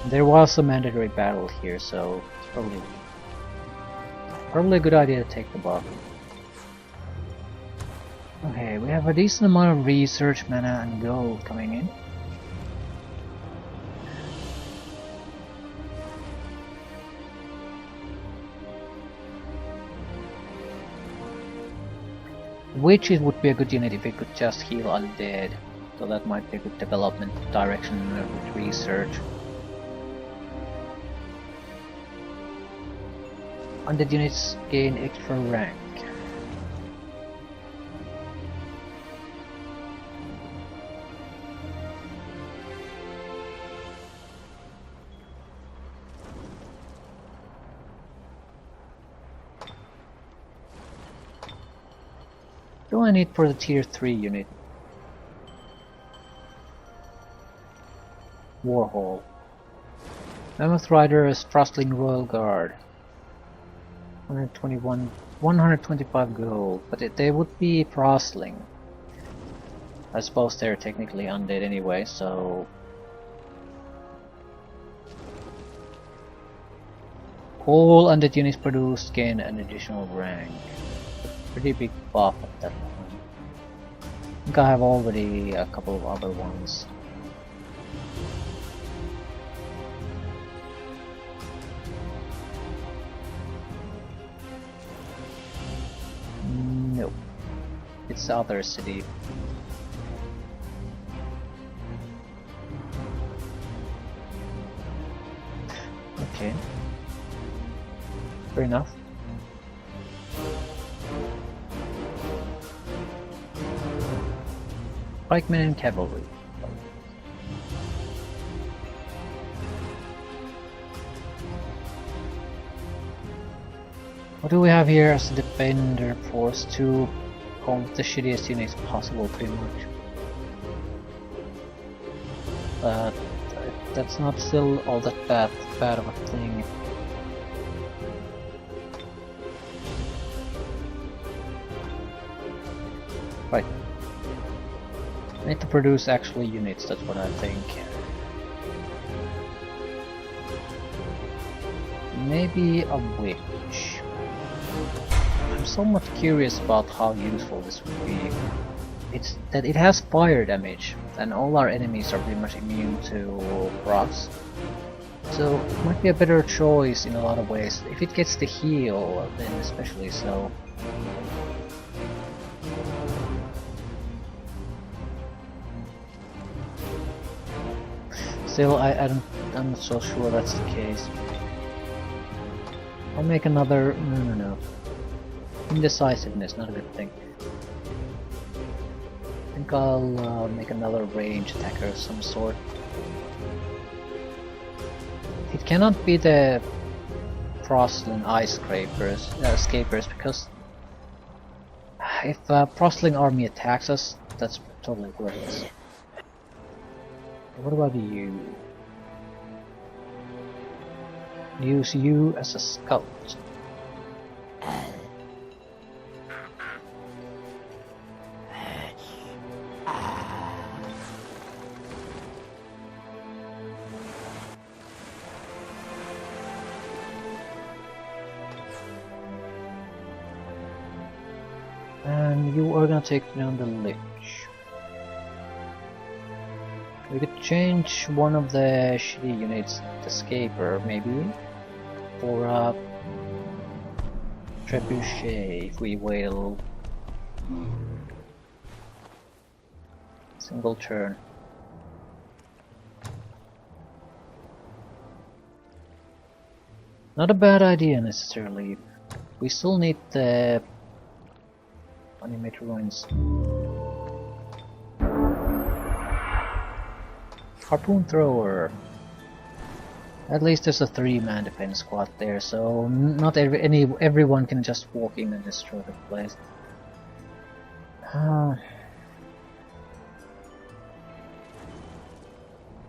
There was a mandatory battle here, so it's probably a good idea to take the buff. Okay, we have a decent amount of research mana and gold coming in. Which it would be a good unit if it could just heal undead, so that might be a good development direction with research. Undead units gain extra rank. What do I need for the tier 3 unit? Warhol. Mammoth Rider is Frostling Royal Guard. 125 gold, but they would be Frostling. I suppose they're technically undead anyway, so... All undead units produced gain an additional rank. Pretty big buff at that point. I think I have already a couple of other ones. Nope. It's the other city. Okay. Fair enough. Pikemen and cavalry. What do we have here as a defender force? 2 of the shittiest units possible, pretty much. But that's not still all that bad of a thing. Right. I need to produce actually units, that's what I think. Maybe a witch. I'm somewhat curious about how useful this would be. It's that it has fire damage, and all our enemies are pretty much immune to frost. So it might be a better choice in a lot of ways. If it gets the heal, then especially so. Still, I'm not so sure that's the case. I'll make another... no. Indecisiveness, not a good thing. I think I'll make another range attacker of some sort. It cannot be the Frostling Ice Scapers because if Frostling army attacks us, that's totally worthless. What about you? Use you as a scout. And you are gonna take down the Lich. We could change one of the shitty units, the Scaper maybe, for a Trebuchet if we wait single turn. Not a bad idea necessarily. We still need the animate ruins. Harpoon thrower. At least there's a 3-man defense squad there, so not everyone can just walk in and destroy the place.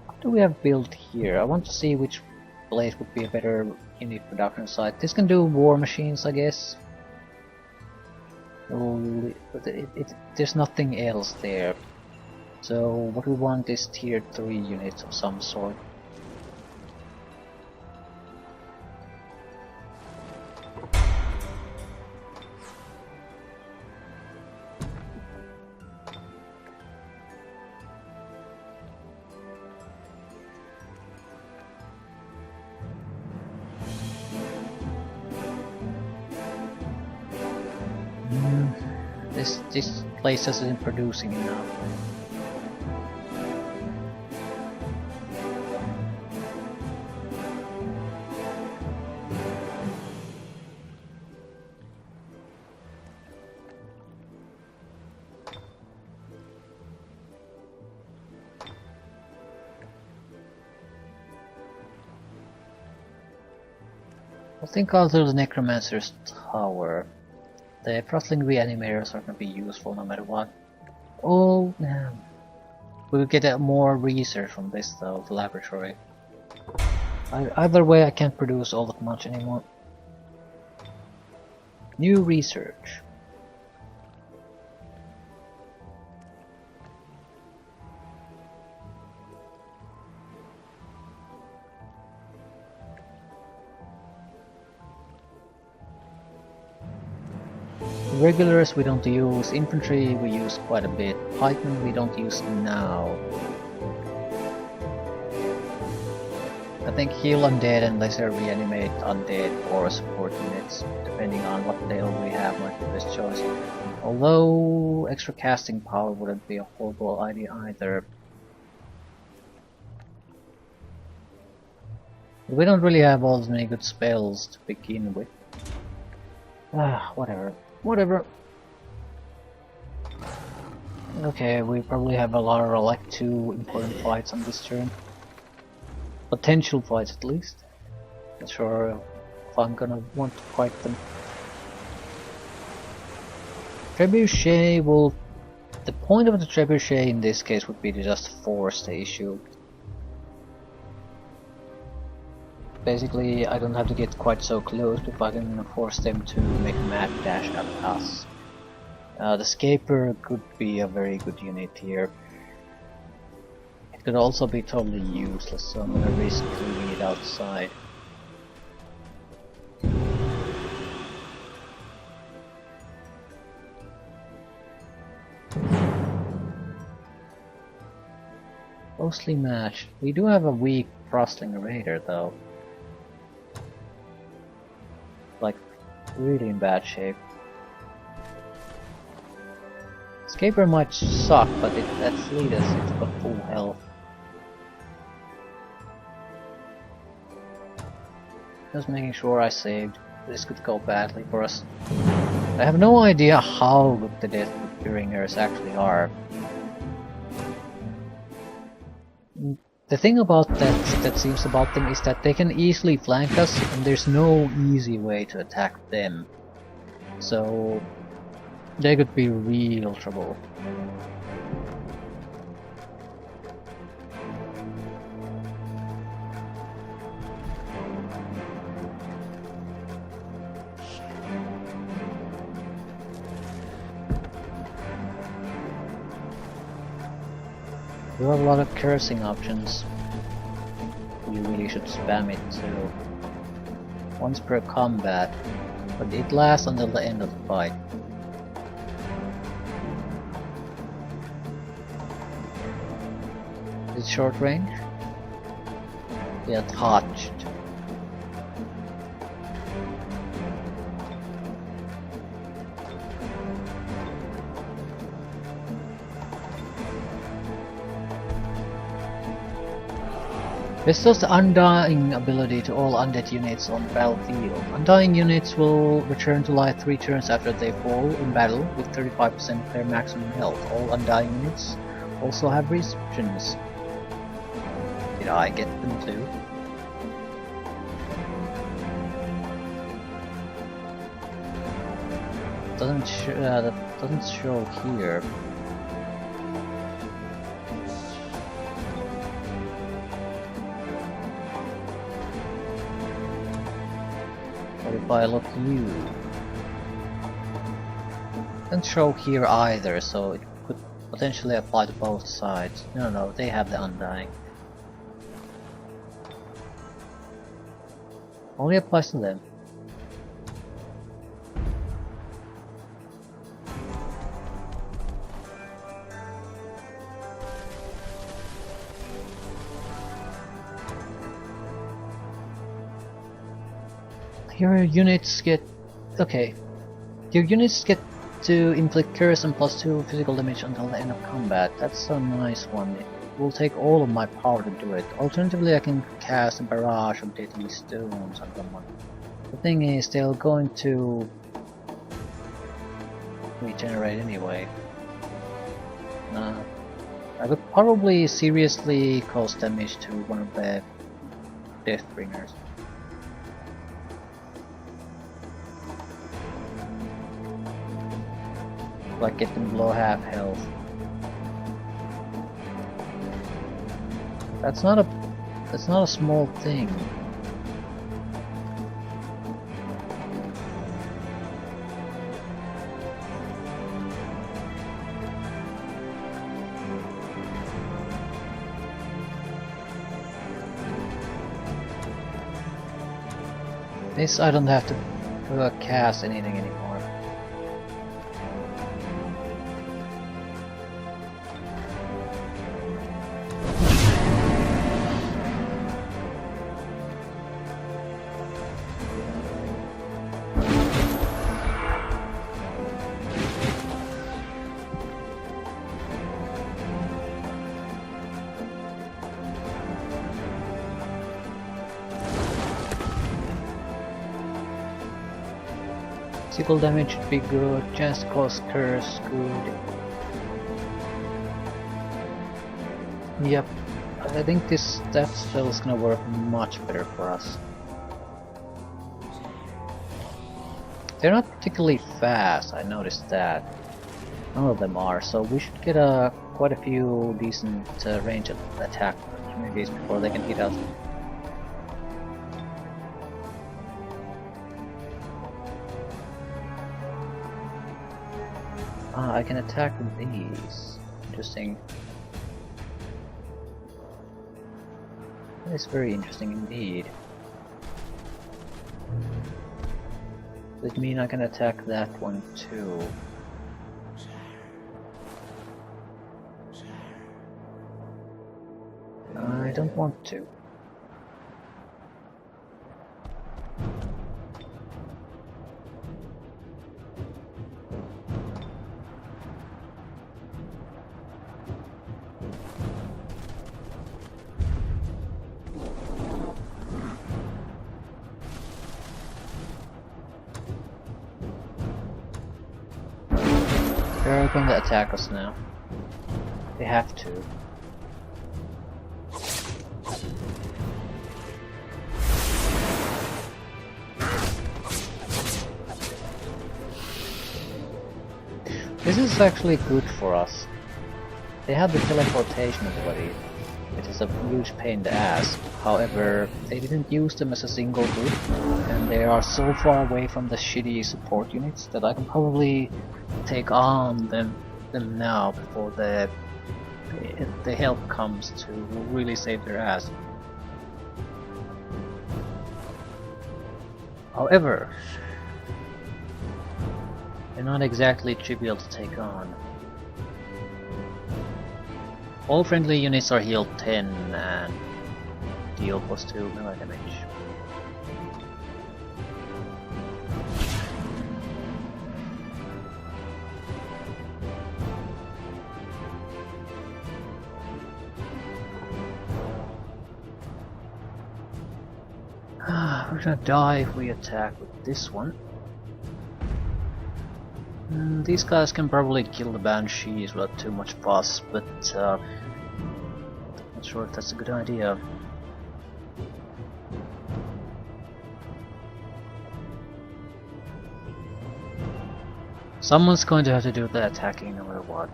What do we have built here? I want to see which place would be a better unit production site. This can do war machines, I guess. But there's nothing else there. So what we want is tier 3 units of some sort. This place isn't producing enough. I think I'll do the Necromancer's Tower. The Frostling Reanimators are going to be useful no matter what. Oh, we'll get more research from this though, the laboratory. Either way I can't produce all that much anymore. New research. Regulars we don't use, infantry we use quite a bit, pikemen we don't use now. I think heal undead and lesser reanimate undead or support units, depending on what build we have might be the best choice. Although extra casting power wouldn't be a horrible idea either. We don't really have all as many good spells to begin with. Whatever. Okay, we probably have a lot of like 2 important fights on this turn. Potential fights at least. Not sure if I'm gonna want to fight them. Trebuchet will... The point of the Trebuchet in this case would be to just force the issue. Basically, I don't have to get quite so close if I can force them to make a mad dash at us. The Scaper could be a very good unit here. It could also be totally useless, so I'm gonna risk leaving it outside. Closely matched. We do have a weak Frostling Raider though. Like, really in bad shape. Scaper might suck, but at least it's got full health. Just making sure I saved. This could go badly for us. I have no idea how good the Death Bringers actually are. The thing about that seems about them is that they can easily flank us, and there's no easy way to attack them. So they could be real trouble. We have a lot of cursing options. We really should spam it too. Once per combat, but it lasts until the end of the fight. Is it short range? Yeah, touched. Bestows the Undying ability to all undead units on the battlefield. Undying units will return to life 3 turns after they fall in battle with 35% of their maximum health. All Undying units also have respawns. Did I get them too? That doesn't show here. If I look you, doesn't show here either, so it could potentially apply to both sides. No, they have the Undying. Only applies to them. Your units get... okay. Your units get to inflict curse and +2 physical damage until the end of combat. That's a nice one. It will take all of my power to do it. Alternatively, I can cast a barrage of deadly stones on someone. The thing is, they're going to regenerate anyway. I could probably seriously cause damage to one of the Deathbringers. Like get them below half health. That's not a small thing. This I don't have to cast anything anymore. Physical damage should be good, chance to cause curse, good. Yep, I think this death spell is gonna work much better for us. They're not particularly fast, I noticed that. None of them are, so we should get quite a few decent range attack opportunities before they can hit us. Ah, I can attack with these. Interesting. That is very interesting indeed. Does it mean I can attack that one too? I don't want to. They're going to attack us now. They have to. This is actually good for us. They have the teleportation ability, which is a huge pain in the ass. However, they didn't use them as a single group, and they are so far away from the shitty support units that I can probably take on them now before the help comes to really save their ass. However, they're not exactly trivial to take on. All friendly units are healed 10 and deal +2 melee damage. We're gonna die if we attack with this one. These guys can probably kill the banshees without too much fuss, but not sure if that's a good idea. Someone's going to have to do the attacking no matter what.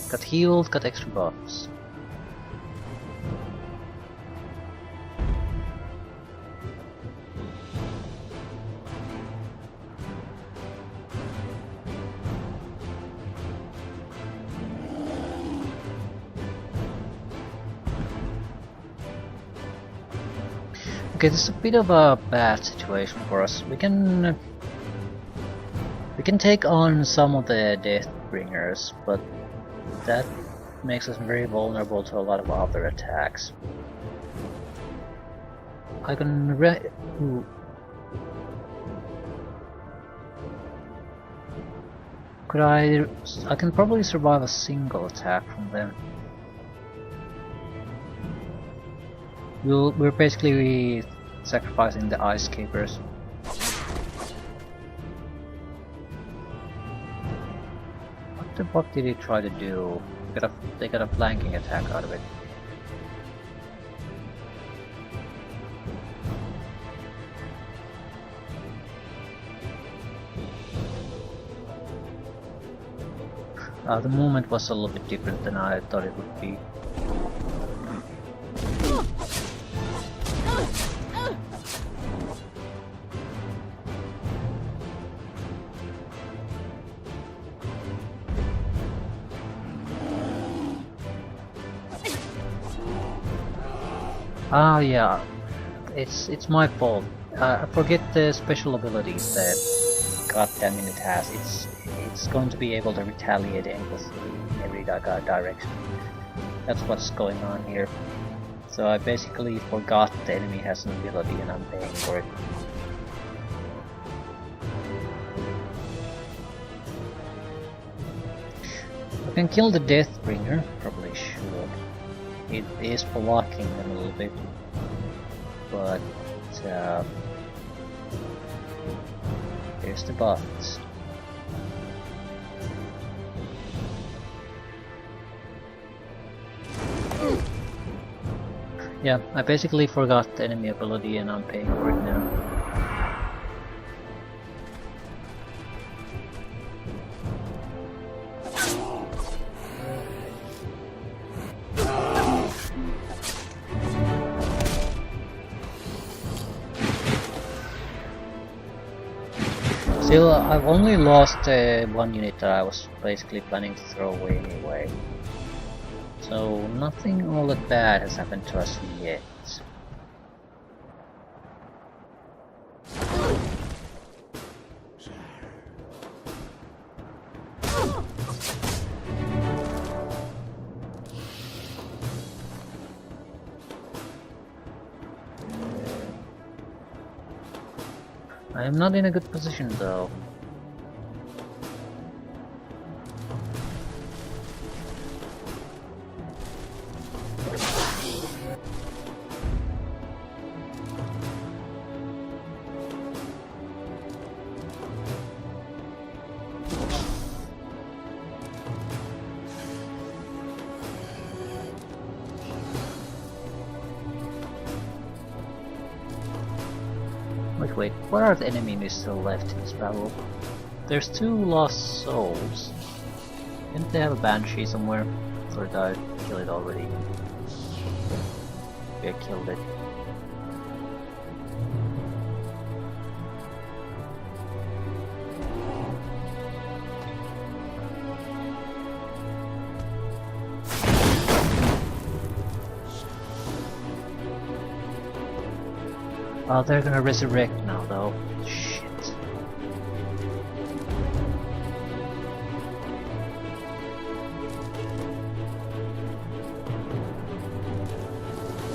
Got healed, got extra buffs. Okay, this is a bit of a bad situation for us. We can take on some of the Deathbringers, but that makes us very vulnerable to a lot of other attacks. I can I can probably survive a single attack from them. We're basically sacrificing the Ice Capers. What the fuck did he try to do? They got a flanking attack out of it. The movement was a little bit different than I thought it would be. Ah, yeah, it's my fault. I forget the special abilities that goddamn it has. It's going to be able to retaliate endlessly in every direction. That's what's going on here. So I basically forgot the enemy has an ability and I'm paying for it. I can kill the Deathbringer, probably should. It is blocking them a little bit, but there's the buffs. Yeah, I basically forgot the enemy ability and I'm paying for it now. Still, I've only lost one unit that I was basically planning to throw away anyway. So nothing all that bad has happened to us yet. I am not in a good position though. Wait, what are the enemies still left in this battle? There's 2 lost souls. Didn't they have a banshee somewhere? Or did I kill it already? Maybe I killed it. Oh, they're gonna resurrect now, though. Shit.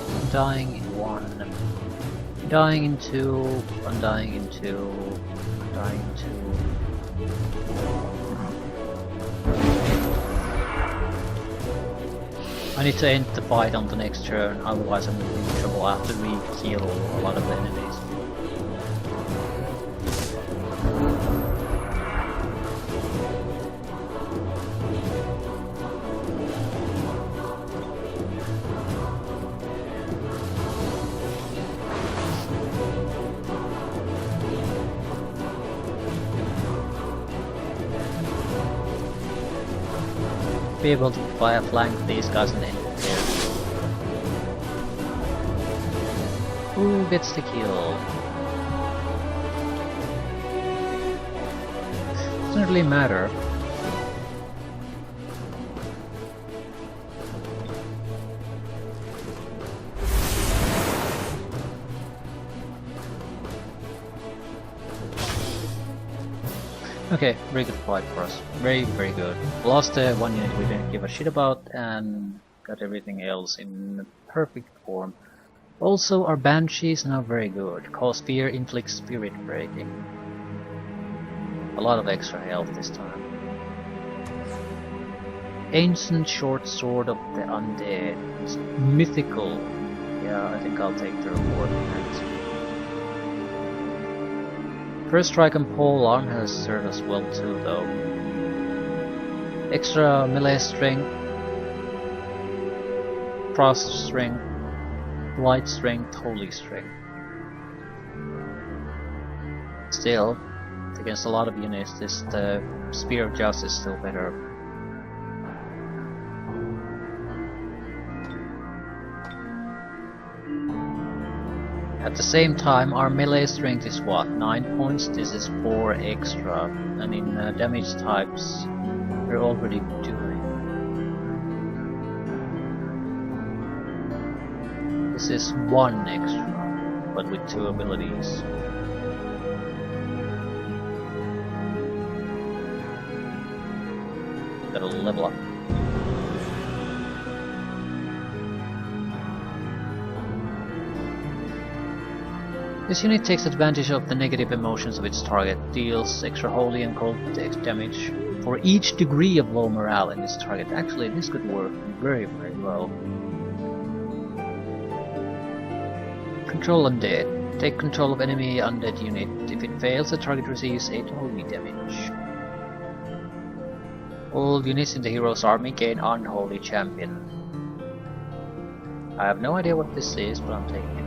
I'm dying in 1. I'm dying in 2. I'm dying in 2. I'm dying in 2. I need to end the fight on the next turn, otherwise I'm going to be in trouble after we kill a lot of the enemies. Be able to fire flank these guys and then there. Who gets the kill? Doesn't really matter. Okay, very good fight for us. Very good. Lost 1 unit we didn't give a shit about and got everything else in perfect form. Also, our Banshee is now very good. Cause fear, inflict spirit breaking. A lot of extra health this time. Ancient short sword of the undead. It's mythical. Yeah, I think I'll take the reward for it. First strike and pole arm has served us well too, though. Extra melee strength, frost strength, light strength, holy strength. Still, against a lot of units, the Spear of Justice is still better. At the same time, our melee strength is what? 9 points? This is 4 extra, and in damage types, we're already doing. This is 1 extra, but with 2 abilities. Gotta level up. This unit takes advantage of the negative emotions of its target, deals extra holy and cold damage for each degree of low morale in its target. Actually, this could work very well. Control undead. Take control of enemy undead unit. If it fails, the target receives 8 holy damage. All units in the hero's army gain unholy champion. I have no idea what this is, but I'm taking it.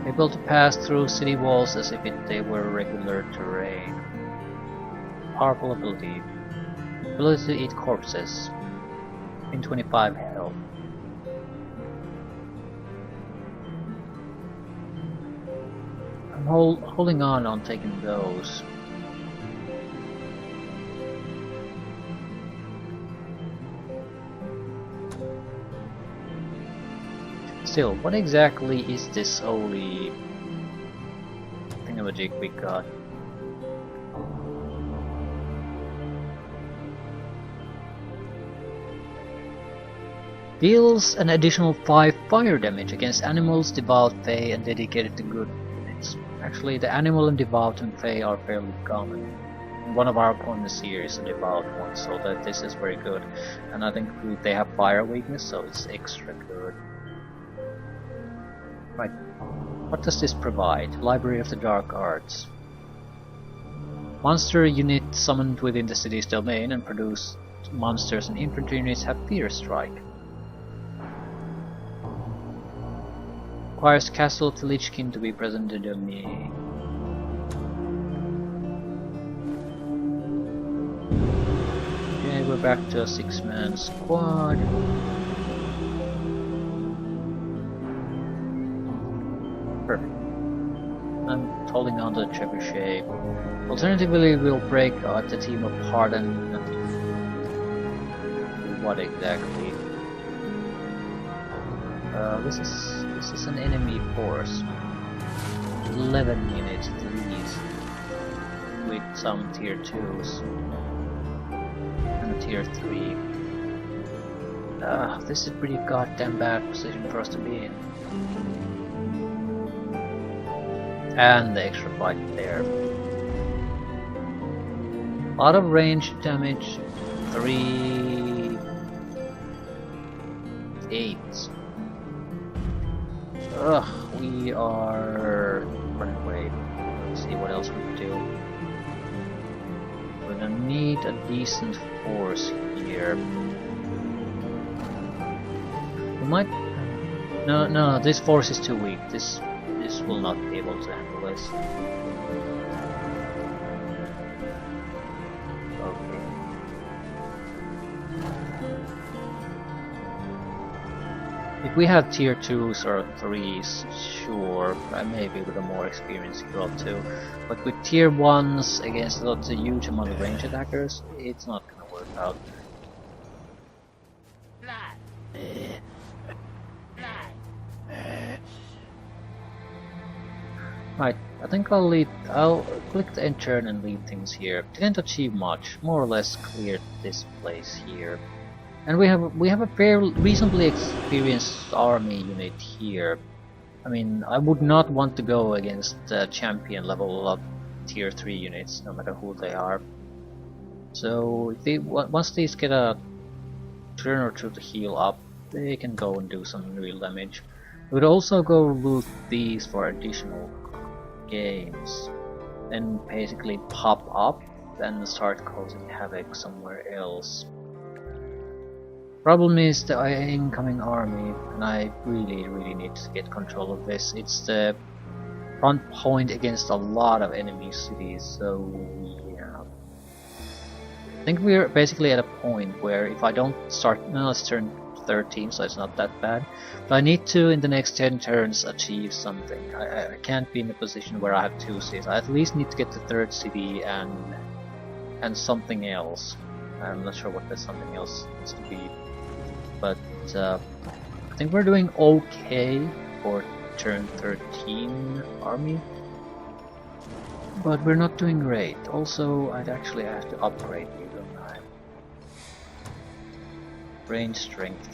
Able to pass through city walls as if they were regular terrain. Powerful ability. Ability to eat corpses. In 25 health. I'm holding on taking those. Still, what exactly is this holy thingamajig we got? Deals an additional 5 fire damage against animals, devout, fey, and dedicated to good units. Actually, the animal and devout and fey are fairly common. One of our opponents here is a devout one, so that this is very good. And I think they have fire weakness, so it's extra good. Right. What does this provide? Library of the Dark Arts. Monster unit summoned within the city's domain and produced monsters and infantry units have Fear Strike. Requires Castle of the Lich King to be present in the domain. Okay, we're back to a 6-man squad. Perfect. I'm holding on to the trebuchet. Alternatively, we'll break the team apart and what exactly? This is an enemy force. 11 units at least, with some tier 2s and a tier 3. This is a pretty goddamn bad position for us to be in. And the extra fight there. Lot of range damage, 3 8s. Ugh, we are running away. Let's see what else we can do. We're gonna need a decent force here. We might. No, this force is too weak. This will not be able to handle this. Okay. If we have tier 2s or 3s, sure, maybe with a more experienced hero too. But with tier 1s against a huge amount of range attackers, it's not gonna work out. Right, I think I'll click the end turn and leave things here. Didn't achieve much, more or less cleared this place here. And we have a fairly reasonably experienced army unit here. I mean, I would not want to go against champion level up tier 3 units, no matter who they are. So if once these get a turn or two to heal up, they can go and do some real damage. We would also go loot these for additional games, then basically pop up and start causing havoc somewhere else. Problem is the incoming army, and I really need to get control of this. It's the front point against a lot of enemy cities, so yeah. I think we're basically at a point where if I don't start, no, let's turn 13, so it's not that bad. But I need to, in the next 10 turns, achieve something. I can't be in a position where I have 2 cities. I at least need to get the 3rd city and something else. I'm not sure what that something else needs to be. But I think we're doing okay for turn 13 army. But we're not doing great. Also, I'd actually have to upgrade you, don't I? Range strength.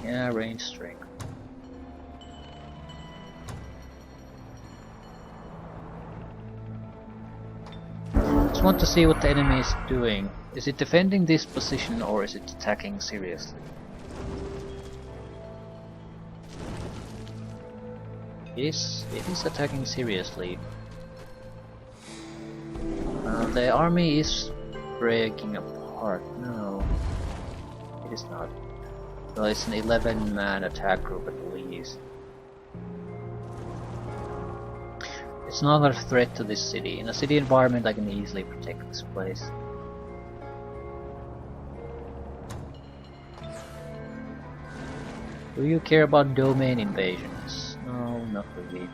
Yeah, range strength. Just want to see what the enemy is doing. Is it defending this position or is it attacking seriously? It is attacking seriously. The army is breaking apart. No, it is not. Well, it's an 11-man attack group at least. It's not a threat to this city. In a city environment I can easily protect this place. Do you care about domain invasions? No, not really.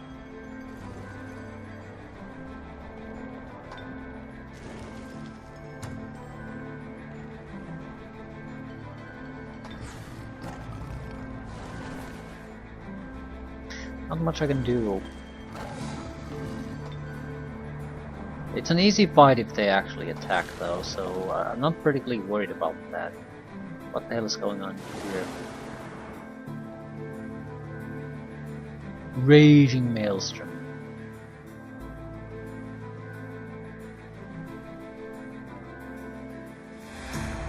Not much I can do. It's an easy fight if they actually attack though, so I'm not particularly worried about that. What the hell is going on here? Raging Maelstrom.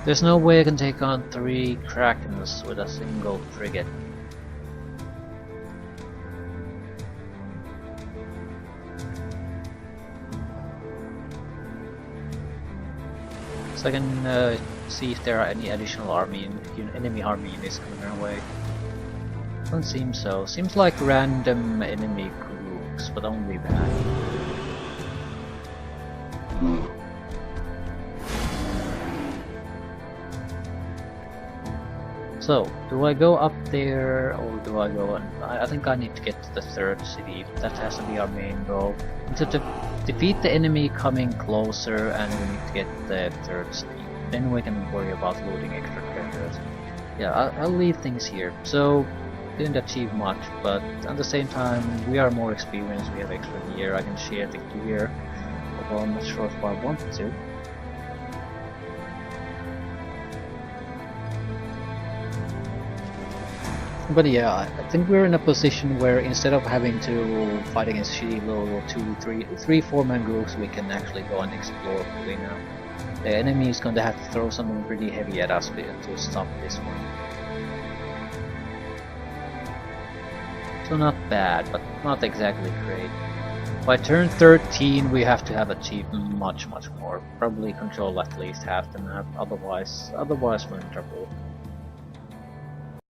There's no way I can take on 3 Krakens with a single frigate. So I can see if there are any additional enemy army units coming our way. Doesn't seem so. Seems like random enemy groups, but only that. So, do I go up there or do I go and I think I need to get to the 3rd city. That has to be our main goal. To defeat the enemy coming closer, and we need to get the 3rd city. Then we can worry about looting extra treasures. Yeah, I'll leave things here. So, didn't achieve much, but at the same time we are more experienced, we have extra gear, I can share the gear, although I'm not sure if I wanted to. But yeah, I think we're in a position where instead of having to fight against shitty little 3-4 man groups, we can actually go and explore fully now. The enemy is going to have to throw something pretty heavy at us to stop this one. So not bad, but not exactly great. By turn 13 we have to have achieved much more. Probably control at least half the map, otherwise we're in trouble.